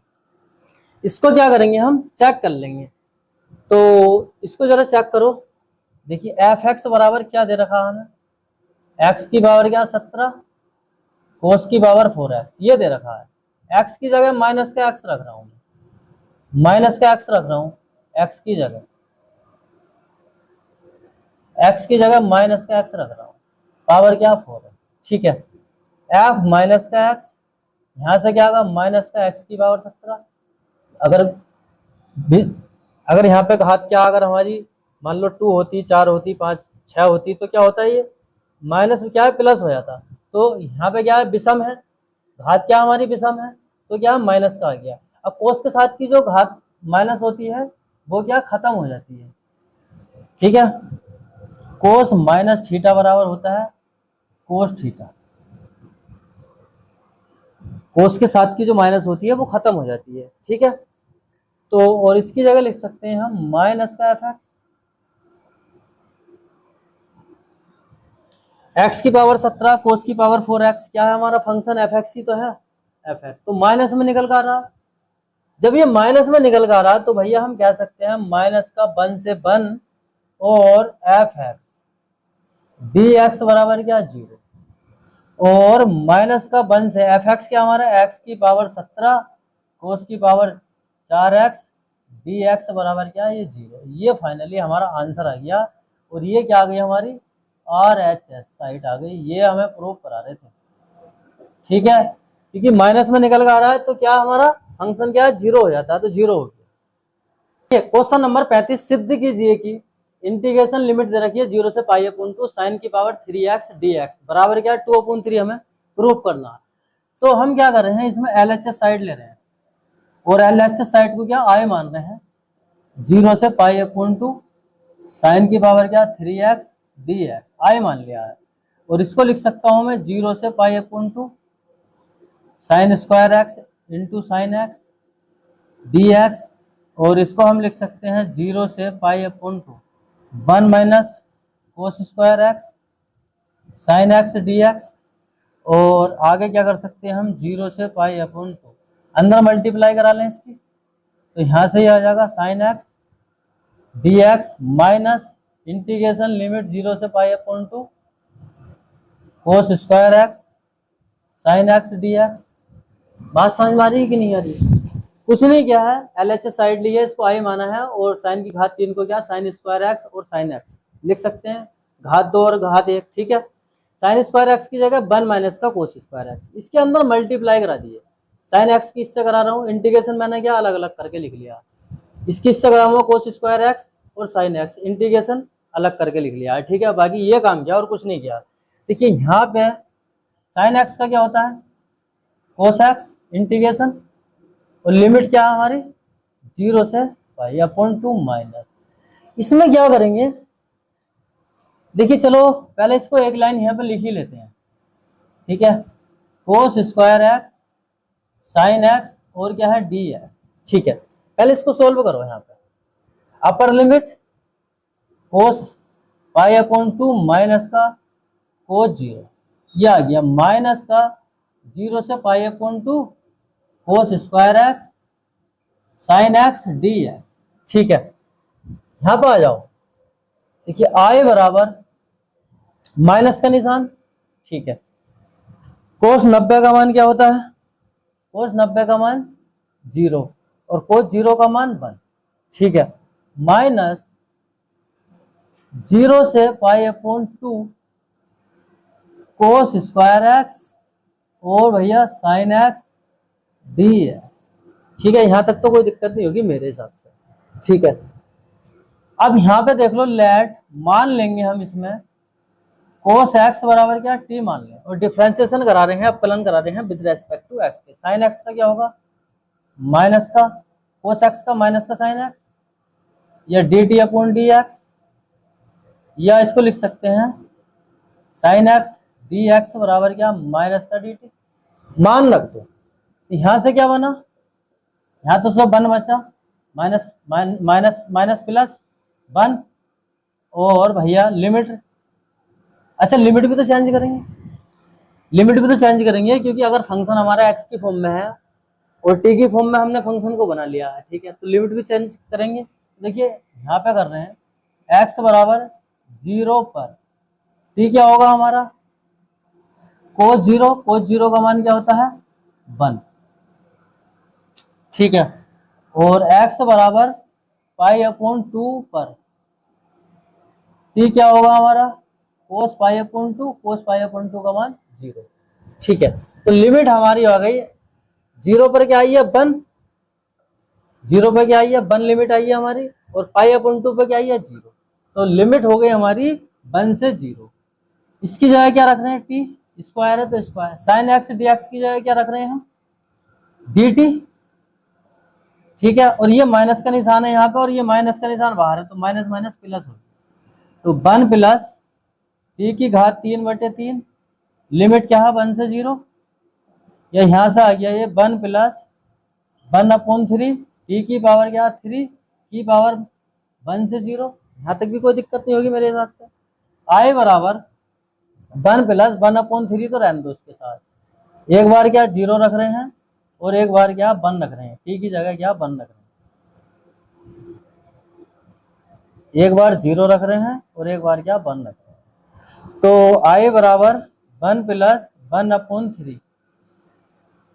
इसको क्या करेंगे हम चेक कर लेंगे। तो इसको जरा चेक करो, देखिए एफ एक्स बराबर क्या दे रखा है हमें, एक्स की पावर क्या 17 कोस की पावर 4x ये दे रखा है। एक्स की जगह माइनस का एक्स रख रहा हूं, माइनस का एक्स रख रहा हूं, एक्स की जगह, एक्स की जगह माइनस का एक्स रख रहा हूं, पावर क्या 4 है। ठीक है, एफ माइनस का एक्स, यहां से क्या होगा, माइनस का एक्स की पावर 17। अगर अगर यहाँ पे घात क्या, अगर हमारी मान लो 2 होती, 4 होती, 5 6 होती, तो क्या होता है, ये माइनस क्या है, प्लस हो जाता। तो यहाँ पे क्या है, विषम है, घात क्या हमारी विषम है, तो क्या माइनस का आ गया। अब कोस के साथ की जो घात माइनस होती है वो क्या खत्म हो जाती है। ठीक है, कोस माइनस थीटा बराबर होता है कोस थीटा, कोस के साथ की जो माइनस होती है वो खत्म हो जाती है। ठीक है, तो और इसकी जगह लिख सकते हैं हम माइनस का एफ एक्स, एक्स की पावर 17 कोस की पावर 4x, क्या है हमारा फंक्शन एफ एक्स ही तो है, एफ एक्स तो माइनस में निकल कर रहा। जब ये माइनस में निकल कर रहा तो भैया हम कह सकते हैं माइनस का 1 से 1 और एफ एक्स डी एक्स बराबर क्या 0, और माइनस का 1 से एफ एक्स क्या हमारा एक्स की पावर 17 कोस की पावर 4x डी एक्स बराबर क्या ये 0। ये फाइनली हमारा आंसर आ गया, और ये क्या आ गई हमारी RHS साइट आ गई, ये हमें प्रूव करा रहे थे। ठीक है, क्योंकि माइनस में निकल कर आ रहा है तो क्या हमारा फंक्शन क्या है 0 हो जाता है, तो 0 हो गया। क्वेश्चन नंबर 35, सिद्ध कीजिए कि इंटीग्रेशन लिमिट दे रखी है 0 से पाई अपॉन 2 साइन की पावर 3x dx बराबर क्या है 2/3 हमें प्रूव करना है। तो हम क्या कर रहे हैं, इसमें LHS साइड ले रहे हैं, और LHS साइड को क्या i मान रहे हैं, 0 से पाई अपॉन 2 साइन की पावर क्या 3x dx i मान लिया है, और इसको लिख सकता हूं मैं 0 से pi upon 2 sine square x into sine x dx, और इसको हम लिख सकते हैं 0 से pi upon 2 1 minus cos square x sine x dx, और आगे क्या कर सकते हैं हम 0 से पाई अपॉन 2 अंदर मल्टीप्लाई करा लें इसकी, तो यहाँ से ये आ जाएगा sine x d x minus integration limit 0 से pi upon two cos square x sine x d x. बात समझ में आ रही है कि नहीं आ रही है? कुछ नहीं किया है, LHS साइड ली है, इसको आई माना है और साइन की घात 3 को क्या साइन स्क्वायर एक्स और साइन एक्स लिख सकते हैं, घात 2 और घात 1। ठीक है, साइन स्क्वायर एक्स की जगह 1 माइनस का कोस स्क्वायर एक्स, इसके अंदर मल्टीप्लाई करा दिए। साइन एक्स की इससे करा रहा हूँ, इंटीग्रेशन मैंने क्या अलग अलग करके लिख लिया। इसकी इससे करा हुआ कोस स्क्वायर एक्स और साइन एक्स, इंटीग्रेशन अलग करके लिख लिया। ठीक है, बाकी ये काम किया और कुछ नहीं किया। देखिए यहाँ पे साइन एक्स का क्या होता है कोस एक्स इंटीग्रेशन, और लिमिट क्या है हमारी 0 से पाई अपॉन टू माइनस। इसमें क्या करेंगे, देखिए चलो पहले इसको एक लाइन यहाँ पे लिख ही लेते हैं। ठीक है, cos square x sine x और क्या है डी है। ठीक है, पहले इसको सोल्व करो। यहाँ पे अपर लिमिट कोस पाई अपॉन टू माइनस का कोस 0, यह आ गया माइनस का 0 से pi upon two cos square x sine x d x. ठीक है, यहां पर आ जाओ। देखिए आई बराबर माइनस का निशान। ठीक है, कोस 90 का मान क्या होता है, कोस 90 का मान 0 और कोस 0 का मान 1। ठीक है, माइनस 0 से pi upon two cos square x और भैया साइन एक्स डी एक्स। ठीक है, यहां तक तो कोई दिक्कत नहीं होगी मेरे हिसाब से। ठीक है, अब यहां पे देख लो, लेट मान लेंगे हम इसमें कोस एक्स बराबर क्या टी मान लें, और डिफरेंशिएशन करा रहे हैं, अपकलन करा रहे हैं विद रेस्पेक्ट टू एक्स के। साइन एक्स का क्या होगा माइनस का कोस एक्स का माइनस का साइन एक्स, या D T upon D x, या इसको लिख सकते हैं साइन एक्स डी एक्स बराबर क्या माइनस का डी टी। मान रख दो, यहां से क्या बना, यहाँ तो सब 1 बचा, माइनस माइनस माइनस प्लस 1, और भैया लिमिट, अच्छा लिमिट भी तो चेंज करेंगे, लिमिट भी तो चेंज करेंगे, क्योंकि अगर फंक्शन हमारा एक्स की फॉर्म में है और टी की फॉर्म में हमने फंक्शन को बना लिया है। ठीक है, तो लिमिट भी चेंज करेंगे। देखिए यहाँ पे कर रहे हैं एक्स बराबर 0 पर टी क्या होगा हमारा कोस 0, कोस 0 का मान क्या होता है 1। ठीक है, और x बराबर पाई अपॉन टू पर t क्या होगा हमारा कोस पाई अपॉन टू, कोस पाई अपॉन टू का मान 0। ठीक है, तो लिमिट हमारी आ गई 0 पर क्या आई है 1, 0 पर क्या आई है 1 लिमिट आई है हमारी, और पाई अपॉन टू पर क्या आई है 0। तो लिमिट हो गई हमारी 1 से 0। इसकी जगह क्या रख रहे हैं टी, स्क्वायर है तो square, sine x d x की जगह क्या रख रहे हैं हम डी टी। ठीक है, और ये माइनस का निशान है यहाँ पे, और ये माइनस का निशान बाहर है, तो माइनस माइनस प्लस हो, तो 1 प्लस टी की घात 3/3, लिमिट क्या है 1 से 0, या यहाँ से आ गया ये 1 प्लस 1/3 टी की पावर क्या 3 की पावर 1 से 0। यहाँ तक भी कोई दिक्कत नहीं होगी मेरे हिसाब से। आई बराबर 1 प्लस 1/3 तो रहने दो उसके साथ, एक बार क्या 0 रख रहे हैं और एक बार क्या 1 रख रहे हैं, टी की जगह क्या 1 रख रहे हैं, एक बार 0 रख रहे हैं और एक बार क्या 1 रख रहे हैं। तो आई बराबर 1 प्लस 1/3,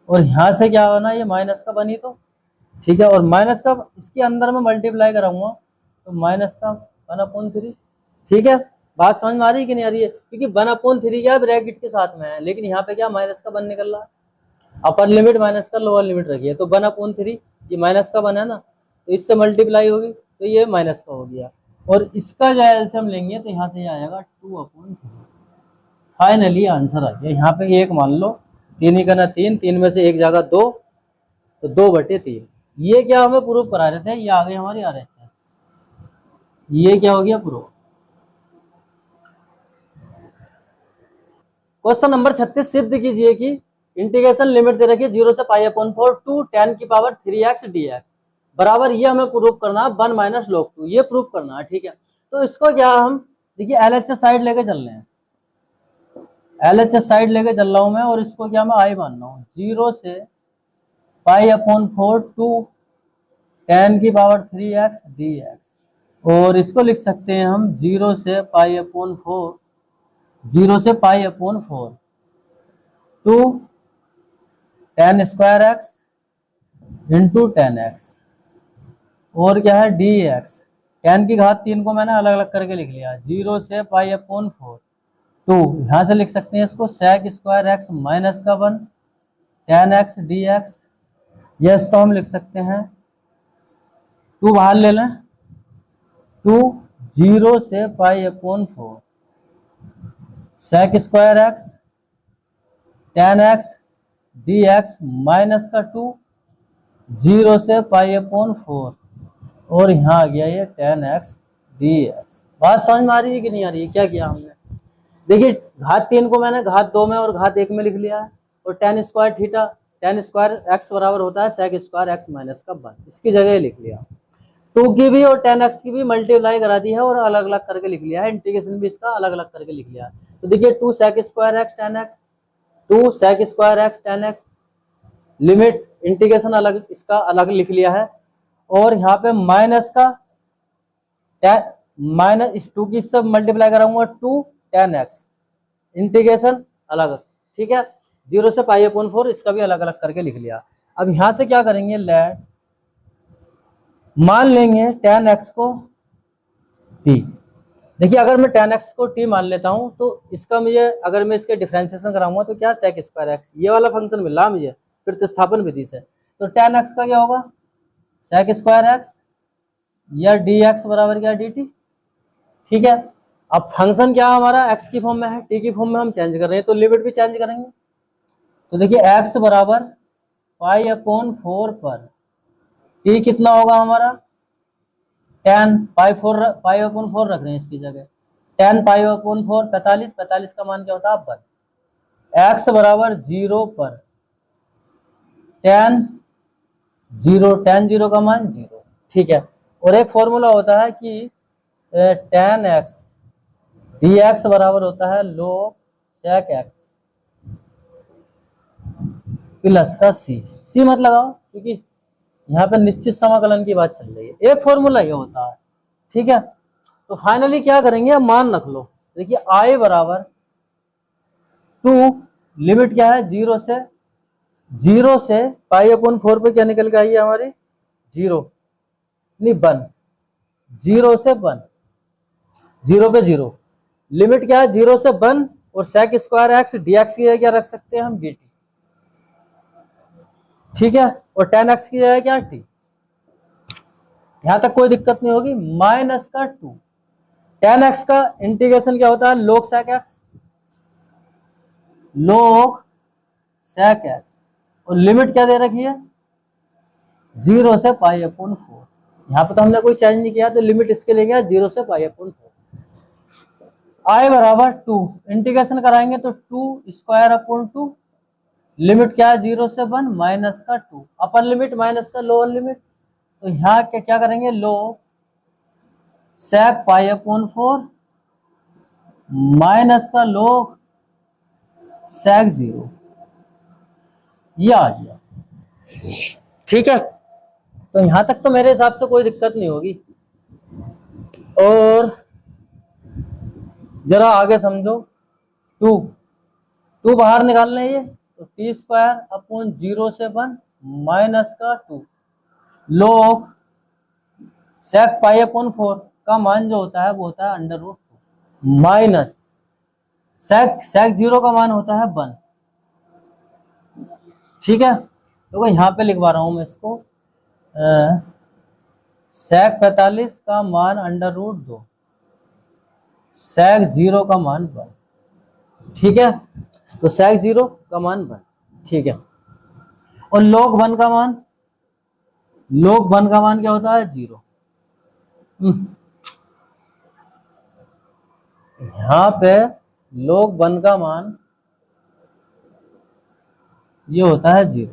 और यहां से क्या बना ये माइनस का बनी तो। ठीक है, और माइनस का इसके अंदर में मल्टीप्लाई कराऊंगा तो माइनस का 1/3। ठीक है, बात समझ में आ रही है कि नहीं आ रही है, क्योंकि 1/3 क्या ब्रैकेट के साथ में है, लेकिन यहाँ पे क्या माइनस का 1 निकल रहा है, अपर लिमिट माइनस का लोअर लिमिट रखी है, तो 1/3 ये माइनस का 1 है ना, तो इससे मल्टीप्लाई होगी तो ये माइनस का हो गया, और इसका जो है हम लेंगे तो यहाँ से ये आएगा 2/3। फाइनली आंसर आ गया। यहाँ पे 1 मान लो, 3 ही करना 3, 3 में से 1 जाएगा 2, तो 2/3। ये क्या हमें प्रूफ करा रहे थे, ये आ गई हमारी RHS, ये क्या हो गया प्रूफ। क्वेश्चन नंबर 36 सिद्ध कीजिए कि इंटीग्रेशन लिमिट दे रखी है 0 से पाई/4 टू tan की पावर 3x dx बराबर, ये हमें प्रूफ करना है 1 माइनस log 2, ये प्रूफ करना है। ठीक है, तो इसको क्या हम देखिए LHS साइड लेके चल रहे हैं, LHS साइड लेके चल रहा हूं मैं, और इसको क्या मैं आई मान रहा हूं 0 से पाई/4 टू 10 की पावर 3x dx, और इसको लिख सकते हैं हम 0 से पाई अपॉन 4, 0 से pi upon 4 to 10 square x into 10x, और क्या है dx। 10 की घात 3 को मैंने अलग अलग करके लिख लिया, 0 से पाई अपॉन 4 टू, यहाँ से लिख सकते हैं इसको sec स्क्वायर एक्स माइनस का 1 10x dx, या इसको हम लिख सकते हैं 2 बाहर ले लें, 2 0 से pi upon 4 sec square x 10x dx minus का 2 0 से पाई अपॉन 4, और यहाँ आ गया ये 10x dx। बात समझ में आ रही है कि नहीं आ रही है? क्या किया हमने, देखिए घात 3 को मैंने घात 2 में और घात 1 में लिख लिया है, और tan square theta tan square x बराबर होता है sec स्क्वायर एक्स माइनस का 1, इसकी जगह लिख लिया। 2 की भी और 10x की भी मल्टीप्लाई करा दी है और अलग अलग करके लिख लिया है, इंटीग्रेशन भी इसका अलग अलग करके लिख लिया है। तो देखिए 2 sec square x tan x, 2 sec square x tan x, limit integration अलग इसका अलग लिख लिया है, और यहाँ पे माइनस का माइनस इस 2 की सब मल्टीप्लाई कराऊंगा 2 tan x, इंटीग्रेशन अलग, ठीक है। 0 से पाई अपॉन 4 इसका भी अलग अलग करके लिख लिया। अब यहाँ से क्या करेंगे, लेट मान लेंगे tan x को t। देखिए अगर मैं tan x को t मान लेता हूं तो इसका मुझे, अगर मैं इसके डिफरेंशिएशन कराऊंगा तो क्या sec स्क्वायर एक्स, ये वाला फंक्शन मिला मुझे प्रतिस्थापन विधि से, तो tan x का क्या होगा sec स्क्वायर एक्स, या dx बराबर क्या dt, ठीक है। अब फंक्शन क्या हमारा x की फॉर्म में है, t की फॉर्म में हम चेंज कर रहे हैं, तो लिमिट भी चेंज करेंगे। तो देखिए x बराबर पाई अपॉन 4 पर t कितना होगा हमारा 10 पाई अपॉन 4 रख रहे हैं इसकी जगह, 10 पाई अपॉन 4 45, 45 का मान क्या होता है 1। x बराबर 0 पर 10 0 का मान 0, ठीक है। और एक फॉर्मूला होता है कि tan x dx बराबर होता है log sec x प्लस का c मत लगाओ क्योंकि यहाँ पे निश्चित समाकलन की बात चल रही है, एक फॉर्मूला ये होता है, ठीक है। तो फाइनली क्या करेंगे, अब मान रख लो, देखिए i बराबर 2, लिमिट क्या है 0 से पाई अपॉन 4 पे क्या निकल के आई है हमारी 0 नहीं 1, 0 से 1, 0 पे 0, लिमिट क्या है 0 से 1, और sec स्क्वायर एक्स dx की जगह क्या रख सकते हैं हम dt, ठीक है, और tan x की जगह क्या t, यहां तक कोई दिक्कत नहीं होगी। माइनस का 2 tan x का इंटीग्रेशन क्या होता है log sec x, log sec x, और लिमिट क्या दे रखी है 0 से पाई अपॉन 4, यहाँ पे तो हमने कोई चेंज नहीं किया, तो लिमिट इसके लिए गया 0 से पाई अपॉन 4। i बराबर 2, इंटीग्रेशन कराएंगे तो 2 स्क्वायर अपॉन 2, लिमिट क्या है 0 से 1 माइनस का 2, अपर लिमिट माइनस का लोअर लिमिट, तो यहाँ क्या करेंगे log sec पाई अपॉन 4 माइनस का log sec 0, ये आ गया, ठीक है। तो यहां तक तो मेरे हिसाब से कोई दिक्कत नहीं होगी, और जरा आगे समझो, 2 बाहर निकाल लें, ये तो टी स्क्वायर अपॉन 0 से 1 माइनस का 2 log sec पाई अपॉन 4 का मान जो होता है वो होता है अंडर रूट 2 माइनस sec 0 का मान होता है 1, ठीक है। तो यहाँ पे लिखवा रहा हूं मैं इसको, sec 45 का मान अंडर रूट 2, sec 0 का मान 1, ठीक है। तो sec 0 का मान 1, ठीक है, और log 1 का मान, log 1 का मान क्या होता है 0, यहाँ पे log 1 का मान ये होता है 0,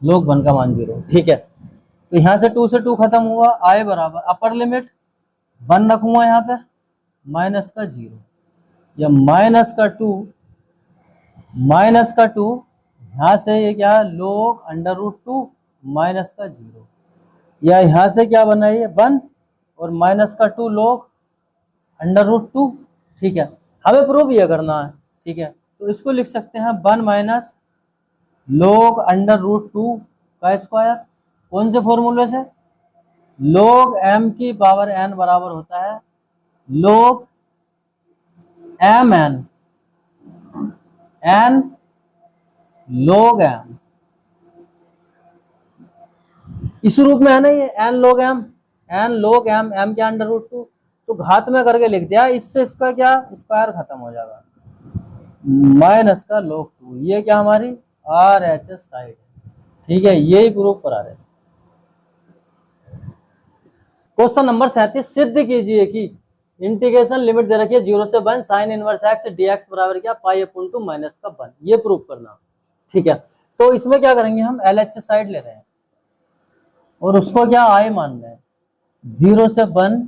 log 1 का मान 0, ठीक है। तो यहाँ से 2 से 2 खत्म हुआ, i बराबर अपर लिमिट 1 रखूंगा यहाँ पे माइनस का 0, या माइनस का 2 यहाँ से ये क्या है log अंडर रूट 2 माइनस का 0, या यहाँ से क्या बना ये 1 और माइनस का 2 log √2। ठीक है, हमें प्रूव ये करना है। ठीक है, तो इसको लिख सकते हैं 1 माइनस log √2 का स्क्वायर। कौन से फॉर्मूले से? log m की पावर n बराबर होता है log mn, n log m। इस रूप में है ना ये n log m, n log m, m क्या √2, तो घात में करके लिख दिया। इससे इसका क्या स्क्वायर खत्म हो जाएगा, माइनस का log 2। ये क्या हमारी RHS साइड है। ठीक है, यही प्रूफ करा रहे। क्वेश्चन नंबर 37 सिद्ध कीजिए कि इंटीग्रेशन लिमिट दे रखी है 0 से 1 साइन इनवर्स x dx बराबर क्या पाई अपॉन टू माइनस का 1। ये प्रूफ करना। ठीक है, तो इसमें क्या करेंगे, हम LHS साइड ले रहे हैं और उसको क्या I मान रहे हैं, 0 से 1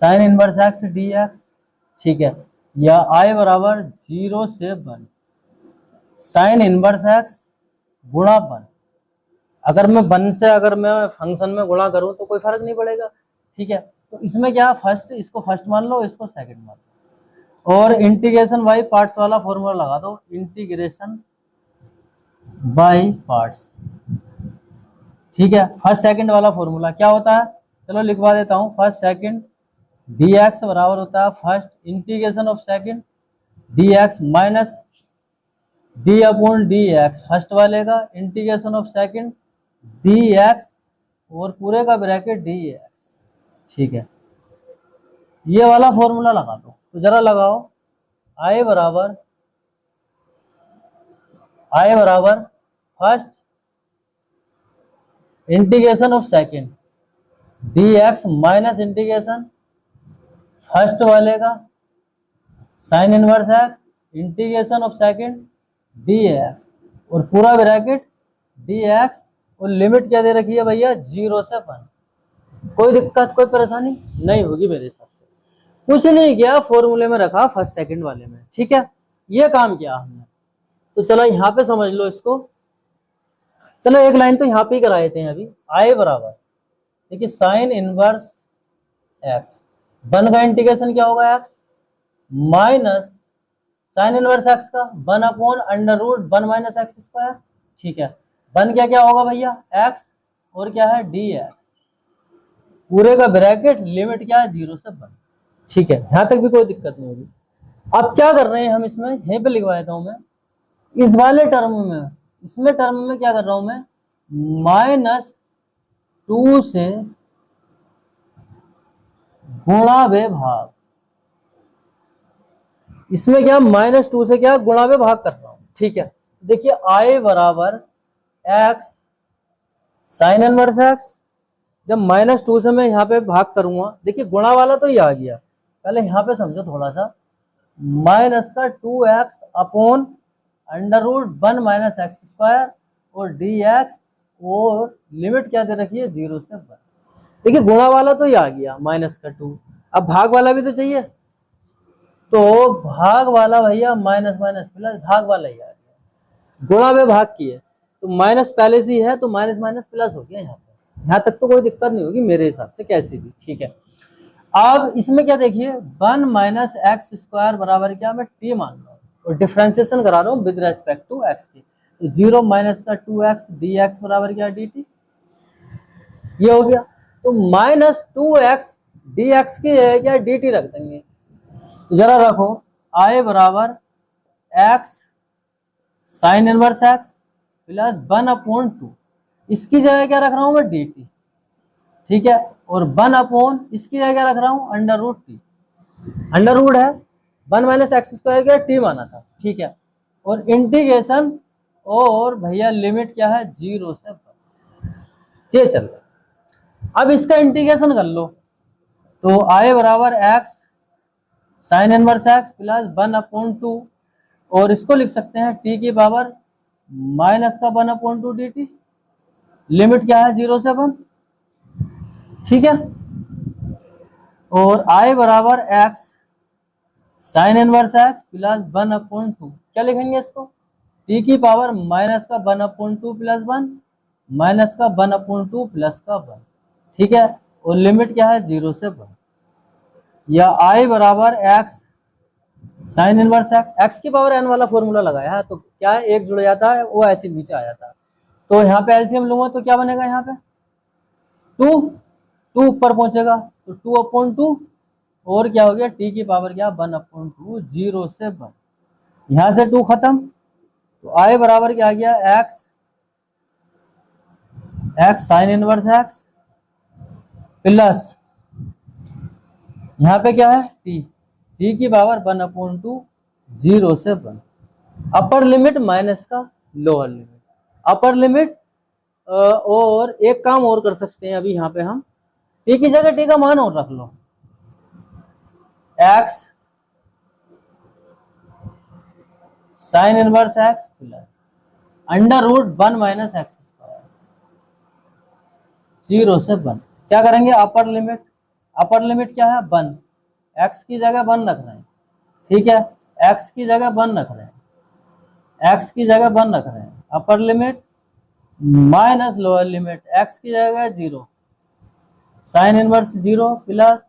साइन इनवर्स x dx। ठीक है, या I बराबर 0 से 1 साइन इनवर्स x गुणा 1। अगर मैं 1 से अगर मैं फंक्शन में गुणा करूं तो कोई फर्क नहीं पड़ेगा। ठीक है, तो इसमें क्या फर्स्ट, इसको फर्स्ट मान लो, इसको सेकंड मान लो, और इंटीग्रेशन बाय पार्ट्स वाला फॉर्मूला लगा दो, इंटीग्रेशन बाय पार्ट्स। ठीक है, फर्स्ट सेकंड वाला फॉर्मूला क्या होता है, चलो लिखवा देता हूं। फर्स्ट सेकंड dx बराबर होता है first integration of second dx minus D upon D x first वाले का इंटीग्रेशन ऑफ सेकंड dx और पूरे का ब्रैकेट dx। ठीक है, ये वाला फॉर्मूला लगा दो, तो जरा लगाओ। I बराबर first integration of second dx minus integration first वाले का sine inverse x integration of second dx और पूरा ब्रैकेट dx, और लिमिट क्या दे रखी है भैया 0 से 1। कोई दिक्कत कोई परेशानी नहीं होगी मेरे हिसाब से। कुछ नहीं किया, फॉर्मूले में रखा फर्स्ट सेकंड वाले में। ठीक है, ये काम किया हमने। तो चलो यहाँ पे समझ लो इसको। चलो एक लाइन तो यहाँ पे ही करा देते हैं अभी। I बराबर देखिए साइन इनवर्स x, 1 का इंटीग्रेशन क्या होगा x minus sine inverse x का 1 अपॉन √1 माइनस एक्स स्क्वायर। ठीक है, 1 क्या क्या होगा भैया x और क्या है dx, पूरे का ब्रैकेट लिमिट क्या है 0 से 1। ठीक है, यहां तक भी कोई दिक्कत नहीं होगी। अब क्या कर रहे हैं हम, इसमें यहीं पे लिखवा देता हूं मैं। इस वाले टर्म में, इसमें टर्म में क्या कर रहा हूं मैं, -2 से गुणा वे भाग। इसमें क्या -2 से क्या गुणा वे भाग कर रहा हूं। ठीक है, देखिए I बराबर x साइन इनवर्स x, जब -2 से मैं यहाँ पे भाग करूंगा, देखिए गुणा वाला तो ये आ गया, पहले यहाँ पे समझो थोड़ा सा, माइनस का 2x upon √1 minus x square और dx, और लिमिट क्या दे रखी है 0 से 1। देखिए गुणा वाला तो ये आ गया माइनस का 2, अब भाग वाला भी तो चाहिए, तो भाग वाला भैया माइनस माइनस प्लस, भाग वाला ही आ गया, गुणा में भाग किए तो माइनस पहले से ही है, तो माइनस माइनस प्लस हो गया यहाँ पे। यहाँ तक तो कोई दिक्कत नहीं होगी मेरे हिसाब से कैसे भी। ठीक है, अब इसमें क्या देखिए 1 माइनस एक्स स्क्वायर बराबर क्या, मैं t मान रहा हूँ और डिफ्रेंसिएशन करा रहा हूँ विद रेस्पेक्ट टू x की, तो 0 माइनस का 2x dx बराबर क्या dt, ये हो गया। तो -2x dx की है क्या dt रख देंगे, तो जरा रखो I बराबर x sine inverse x plus 1 upon 2, इसकी जगह क्या रख रहा हूं मैं dt। ठीक है, और 1 अपॉन इसकी जगह क्या रख रहा हूं √t, अंडर रूट है 1 माइनस एक्स स्क्वायर का t माना था। ठीक है, और इंटीग्रेशन, और भैया लिमिट क्या है 0 से 1, ये चल रहा। अब इसका इंटीग्रेशन कर लो, तो I बराबर x sine inverse x plus 1 upon 2, और इसको लिख सकते हैं t की पावर माइनस का 1 अपॉन 2 dt, लिमिट क्या है 0 से 1। ठीक है, और I बराबर x sine inverse x plus 1 upon 2, क्या लिखेंगे इसको, t की पावर माइनस का 1 अपॉन 2 प्लस 1 माइनस का 1/2 प्लस का 1, ठीक है। और लिमिट क्या है 0 से 1, या I बराबर x साइन इनवर्स एक्स की पावर n वाला फॉर्मूला लगाया है तो क्या है, एक जुड़ जाता है वो ऐसे नीचे आ जाता है। तो यहाँ पे एलसीएम लूंगा तो क्या बनेगा, यहाँ पे 2 ऊपर पहुंचेगा तो 2/2 और क्या हो गया t की पावर क्या 1/2, 0 से 1, यहाँ से 2 खत्म तो I बराबर क्या आ गया x sine inverse x plus यहाँ पे क्या है t की पावर 1/2, 0 से 1, अपर लिमिट माइनस का लोअर लिमिट, अपर लिमिट। और एक काम और कर सकते हैं अभी यहाँ पे हम, टी की जगह टी का मान और रख लो, x sine inverse x plus √1 minus x square, 0 से 1। क्या करेंगे, अपर लिमिट क्या है 1, x की जगह 1 रख रहे हैं, ठीक है, x की जगह 1 रख रहे हैं, x की जगह 1 रख रहे हैं, upper limit minus lower limit, x की जगह 0, साइन इनवर्स 0 प्लस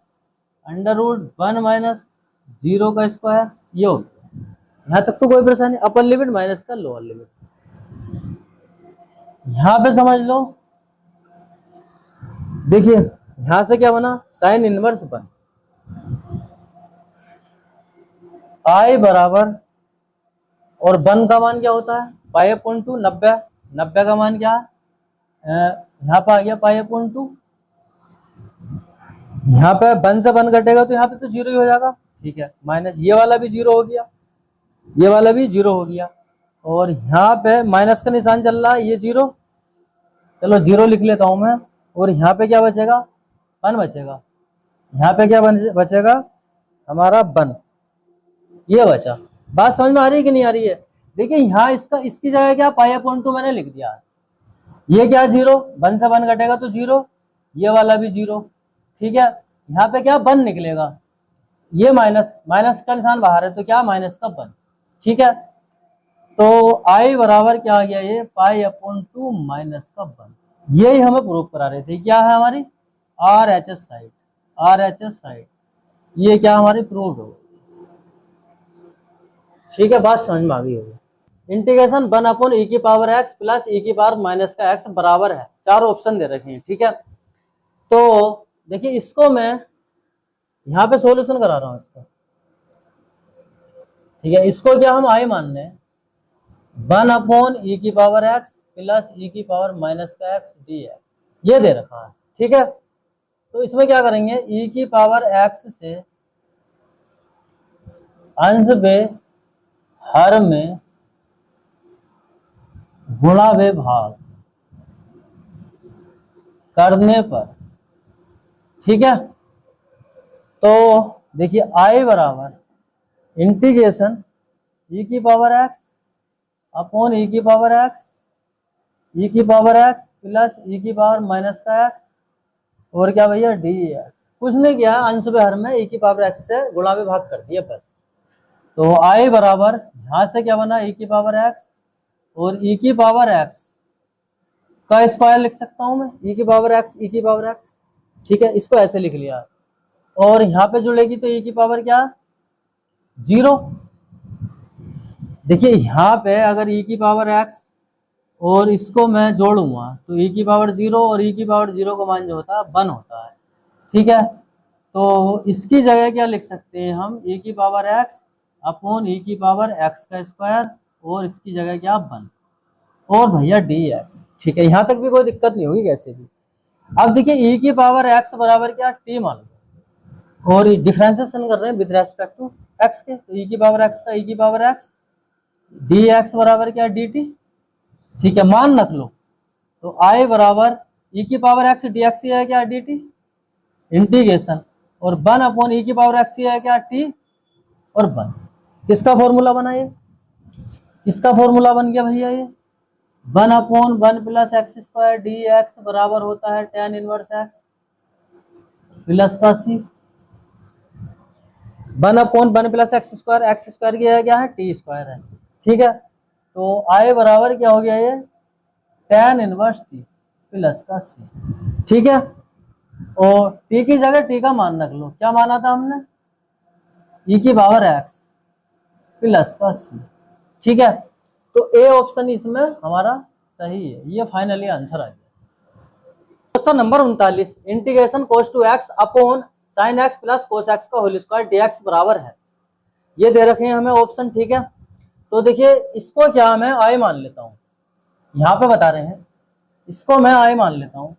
√1 माइनस 0 का स्क्वायर, ये हो गया। यहाँ तक तो कोई परेशानी, अपर लिमिट माइनस का लोअर लिमिट। यहाँ पे समझ लो, देखिए यहां से क्या बना साइन इनवर्स 1, I बराबर, और 1 का मान क्या होता है π/2, 90 का मान क्या है, यहाँ पे आ गया π/2, यहाँ पे 1 से 1 घटेगा तो यहाँ पे तो 0 ही हो जाएगा, ठीक है, माइनस ये वाला भी 0 हो गया, ये वाला भी 0 हो गया, और यहाँ पे माइनस का निशान चल रहा है, ये 0, चलो 0 लिख लेता हूं मैं, और यहाँ पे क्या बचेगा 1 बचेगा, यहाँ पे क्या बचेगा हमारा 1, ये बचा। बात समझ में आ रही है कि नहीं आ रही है। देखिए यहाँ इसकी जगह क्या π/2 मैंने लिख दिया, ये क्या 0, 1 से 1 घटेगा तो 0, ये वाला भी 0, ठीक है, यहाँ पे क्या 1 निकलेगा, ये माइनस का निशान बाहर है तो क्या माइनस का 1, ठीक है। तो I बराबर क्या आ गया, ये π/2 माइनस का 1, यही हमें प्रूव करा रहे थे, क्या है हमारी RHS साइड, ये क्या हमारी प्रूव हो, ठीक है, बात समझ में आ गई होगी। इंटीग्रेशन 1/e की पावर x प्लस e की पावर माइनस का x बराबर है, 4 ऑप्शन दे रखे हैं, ठीक है। तो देखिए इसको मैं यहाँ पे सॉल्यूशन करा रहा हूँ इसका, ठीक है, इसको क्या हम I मान रहे हैं 1/e की पावर x प्लस e की पावर माइनस का x dx, ये दे रखा है, ठीक है। तो इसमें क्या करेंगे, e की पावर x से अंश बे हर में गुणा वे भाग करने पर, ठीक है। तो देखिए I बराबर इंटीग्रेशन e की पावर x अपॉन e की पावर x प्लस e की पावर माइनस का x, और क्या भैया dx, कुछ नहीं किया, अंश पे हर में e की पावर x से गुणा में भाग कर दिया बस। तो I बराबर यहां से क्या बना e की पावर x और e की पावर x का स्क्वायर लिख सकता हूं मैं, e की पावर x, ठीक है, इसको ऐसे लिख लिया, और यहाँ पे जुड़ेगी तो e की पावर क्या 0। देखिए यहाँ पे अगर e की पावर x और इसको मैं जोड़ूंगा तो e की पावर 0 और e की पावर 0 का मान जो होता है 1 होता है, ठीक है। तो इसकी जगह क्या लिख सकते हैं हम, e की पावर x अपॉन e की पावर x का स्क्वायर, और इसकी जगह क्या 1, और भैया dx, ठीक है, यहाँ तक भी कोई दिक्कत नहीं होगी कैसे भी। अब देखिए e की पावर x बराबर क्या t मान लो, और डिफरेंशिएशन कर रहे हैं विद रेस्पेक्ट टू x के, तो e की पावर x का e की पावर x dx बराबर क्या dt, ठीक है, मान रख लो। तो I बराबर e की पावर x dx है क्या dt इंटीग्रेशन, और 1/e की पावर x है क्या t, और 1, किसका फॉर्मूला बना, ये किसका फॉर्मूला बन गया भैया, ये 1/1 प्लस एक्स स्क्वायर dx बराबर होता है tan इनवर्स x प्लस का c, 1/1 प्लस एक्स स्क्वायर की जगह क्या है टी स्क्वायर है, ठीक है। तो I बराबर क्या हो गया, ये tan इनवर्स टी प्लस का सी। ठीक है, और टी की जगह टी का मान रख लो, क्या माना था हमने, ई की पावर एक्स प्लस का सी। ठीक है, तो ए ऑप्शन इसमें हमारा सही है, ये फाइनली आंसर आ गया। Question number 39, integration cos two x upon sine x plus cos x का होल स्क्वायर dx बराबर है, ये दे रखे हैं हमें ऑप्शन। ठीक है, तो देखिए इसको क्या मैं आई मान लेता हूं, यहाँ पे बता रहे हैं, इसको मैं आई मान लेता हूं,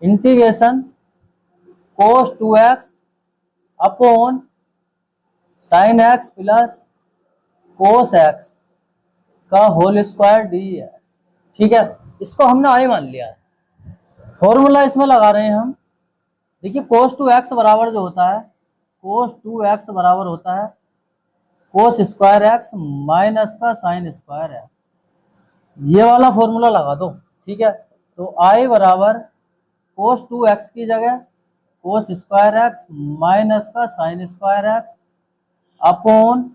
integration cos two x upon sine x plus cos x का होल स्क्वायर dx। ठीक है, इसको हमने आई मान लिया है, फॉर्मूला इसमें लगा रहे हैं हम। देखिए cos टू एक्स बराबर जो होता है, cos टू एक्स बराबर होता है कोस स्क्वायर एक्स माइनस का साइन स्क्वायर एक्स, ये वाला फॉर्मूला लगा दो। ठीक है, तो आई बराबर cos टू एक्स की जगह कोस स्क्वायर एक्स माइनस का sine square x upon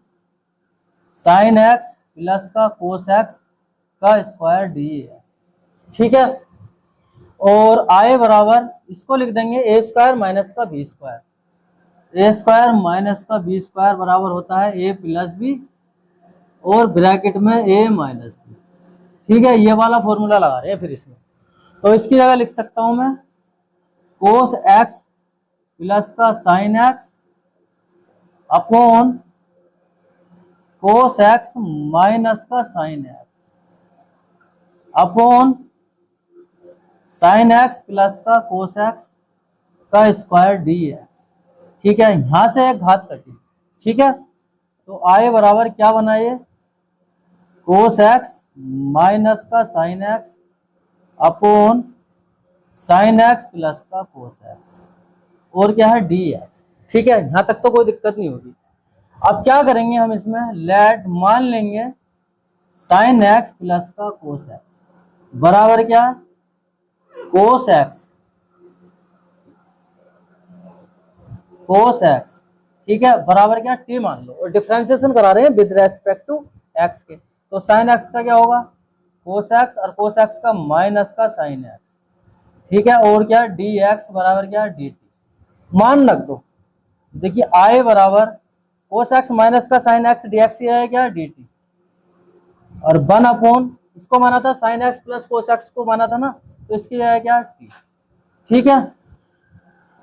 sine x plus का कोस एक्स का स्क्वायर dx। ठीक है, और आई बराबर इसको लिख देंगे ए स्क्वायर माइनस का बी स्क्वायर, ए स्क्वायर माइनस का बी स्क्वायर बराबर होता है ए प्लस बी और ब्रैकेट में ए माइनस बी। ठीक है, ये वाला फॉर्मूला लगा रहे हैं फिर इसमें, तो इसकी जगह लिख सकता हूं मैं कोस एक्स प्लस का sine x upon cos x minus का sine x upon sine x plus का कोस एक्स का स्क्वायर dx। ठीक है, यहां से एक घात कटी। ठीक है, तो आई बराबर क्या बना ये, कोस एक्स माइनस का sine x upon sine x plus का कोस एक्स और क्या है dx। ठीक है, यहां तक तो कोई दिक्कत नहीं होगी। अब क्या करेंगे हम इसमें, लेट मान लेंगे साइन एक्स प्लस का कोस एक्स बराबर क्या है, कोस एक्स ठीक है बराबर क्या, टी मान लो, और डिफरेंशिएशन करा रहे हैं विद रेस्पेक्ट टू एक्स के, तो साइन एक्स का क्या होगा कोस एक्स और कोस एक्स का माइनस का साइन एक्स। ठीक है, और क्या डी एक्स बराबर क्या डी टी, मान रख दो। देखिए आई बराबर कोस एक्स माइनस का साइन एक्स डी एक्स है क्या डी टी, और 1 अपॉन इसको माना था sign x plus cos x को माना था ना, तो इसकी जगह क्या टी। ठीक है,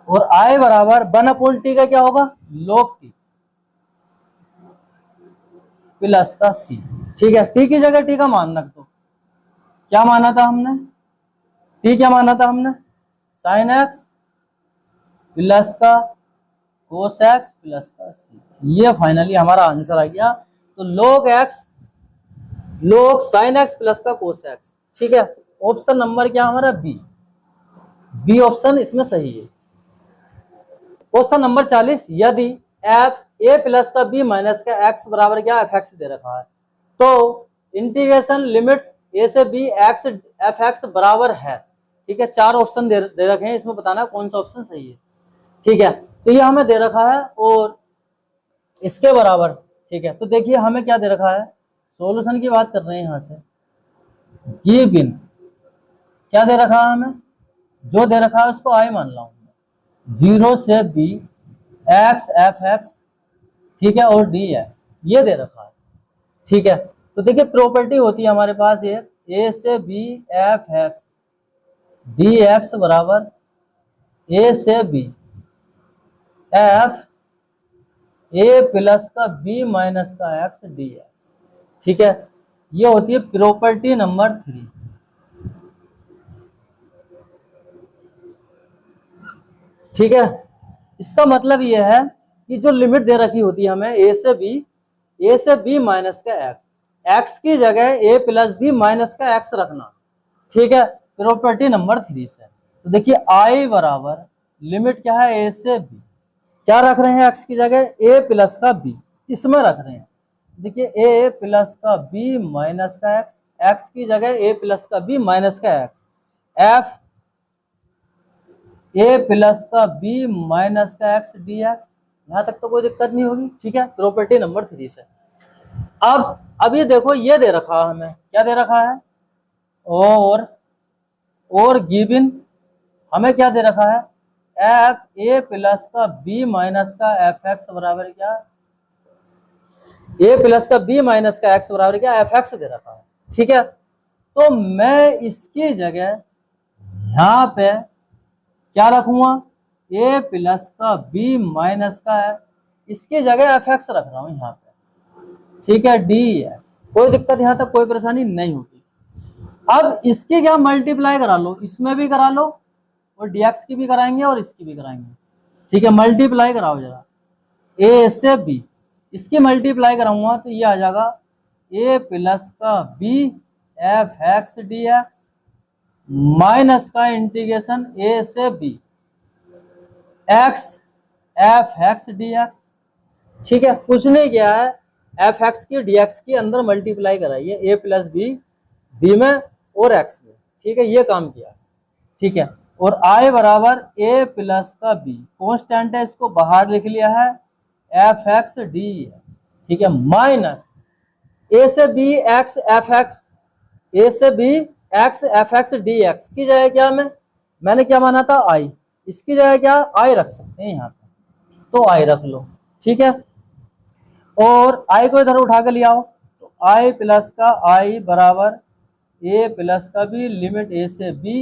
और आई बराबर 1 अपॉन टी का क्या होगा लॉग टी प्लस का सी। ठीक है, टी की जगह टी का मान रख दो, क्या माना था हमने, टी क्या माना था हमने, साइन एक्स प्लस का कोस एक्स प्लस का सी, ये फाइनली हमारा आंसर आ गया। तो log x log sign x plus का कोस एक्स। ठीक है, ऑप्शन नंबर क्या हमारा बी ऑप्शन इसमें सही है। क्वेश्चन नंबर 40, यदि एफ ए प्लस का बी माइनस का एक्स बराबर क्या एफ एक्स दे रखा है, तो इंटीग्रेशन लिमिट ए से बी एक्स एफ एक्स बराबर है। ठीक है, 4 ऑप्शन दे रखे हैं, इसमें बताना कौन सा ऑप्शन सही है। ठीक है, तो ये हमें दे रखा है और इसके बराबर। ठीक है, तो देखिए हमें क्या दे रखा है, सॉल्यूशन की बात कर रहे हैं यहां से, गिवन क्या दे रखा है हमें, जो दे रखा है उसको आई मान लाऊंगा, 0 से बी एक्स एफ एक्स। ठीक है, और डी एक्स ये दे रखा है। ठीक है, तो देखिए प्रॉपर्टी होती है हमारे पास ये ए से b f x d x बराबर ए से बी एफ ए प्लस का बी माइनस का एक्स डी एक्स। ठीक है, ये होती है प्रॉपर्टी नंबर 3। ठीक है, इसका मतलब ये है कि जो लिमिट दे रखी होती है हमें ए से बी माइनस का एक्स की जगह ए प्लस बी माइनस का एक्स रखना। ठीक है, प्रॉपर्टी नंबर 3 से। तो देखिए आई बराबर लिमिट क्या है ए से बी, क्या रख रहे हैं एक्स की जगह ए प्लस का बी, इसमें रख रहे हैं। देखिए ए प्लस का बी माइनस का एक्स, एक्स की जगह ए प्लस का बी माइनस का एक्स, एफ ए प्लस का बी माइनस का एक्स डी एक्स। यहां तक तो कोई दिक्कत नहीं होगी। ठीक है, प्रॉपर्टी नंबर 3 से। अब ये देखो ये दे रखा है हमें, क्या दे रखा है, और और गिवन हमें क्या दे रखा है, एफ ए प्लस का बी माइनस का एफ एक्स बराबर क्या, ए प्लस का बी माइनस का एक्स बराबर क्या, एफ एक्स दे रखा है। ठीक है, तो मैं इसकी जगह यहाँ पे क्या रखूंगा, ए प्लस का बी माइनस का है, इसकी जगह एफ एक्स रख रहा हूं यहाँ पे। ठीक है, डी एक्स, कोई दिक्कत यहाँ तक कोई परेशानी नहीं होगी। अब इसकी क्या मल्टीप्लाई करा लो, इसमें भी करा लो और डीएक्स की भी कराएंगे और इसकी भी कराएंगे। ठीक है, मल्टीप्लाई कराओ जरा, ए से बी, इसकी मल्टीप्लाई कराऊंगा तो ये आ जाएगा ए प्लस का b f x d x minus का इंटीग्रेशन ए से b x f x d x. ठीक है, कुछ नहीं किया है, एफ एक्स की डी एक्स की अंदर मल्टीप्लाई कराई है, ए प्लस बी में और एक्स में। ठीक है, ये काम किया। ठीक है, और आई बराबर ए प्लस का बी, कॉन्स्टेंट है इसको बाहर लिख लिया है, एफ एक्स डी एक्स। ठीक है, माइनस ए से b x f x, a से b x f x d x की जगह क्या मैंने क्या माना था, आई, इसकी जगह क्या आई रख सकते हैं यहाँ पे, तो आई रख लो। ठीक है, और आई को इधर उठा के ले आओ, तो आई प्लस का आई बराबर ए प्लस का बी लिमिट ए से b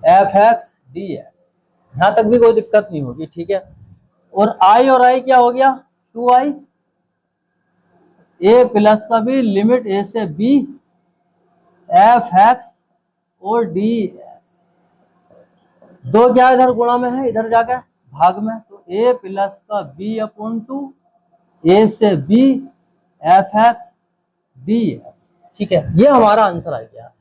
f x d x, यहां तक भी कोई दिक्कत नहीं होगी। ठीक है, और आई क्या हो गया, 2i, ए प्लस का बी लिमिट ए से बी एफ एक्स और डी एक्स, दो क्या इधर गुणा में है, इधर जाकर भाग में, तो ए प्लस का बी अपॉन 2 ए से b f x d x. ठीक है, ये हमारा आंसर आ गया।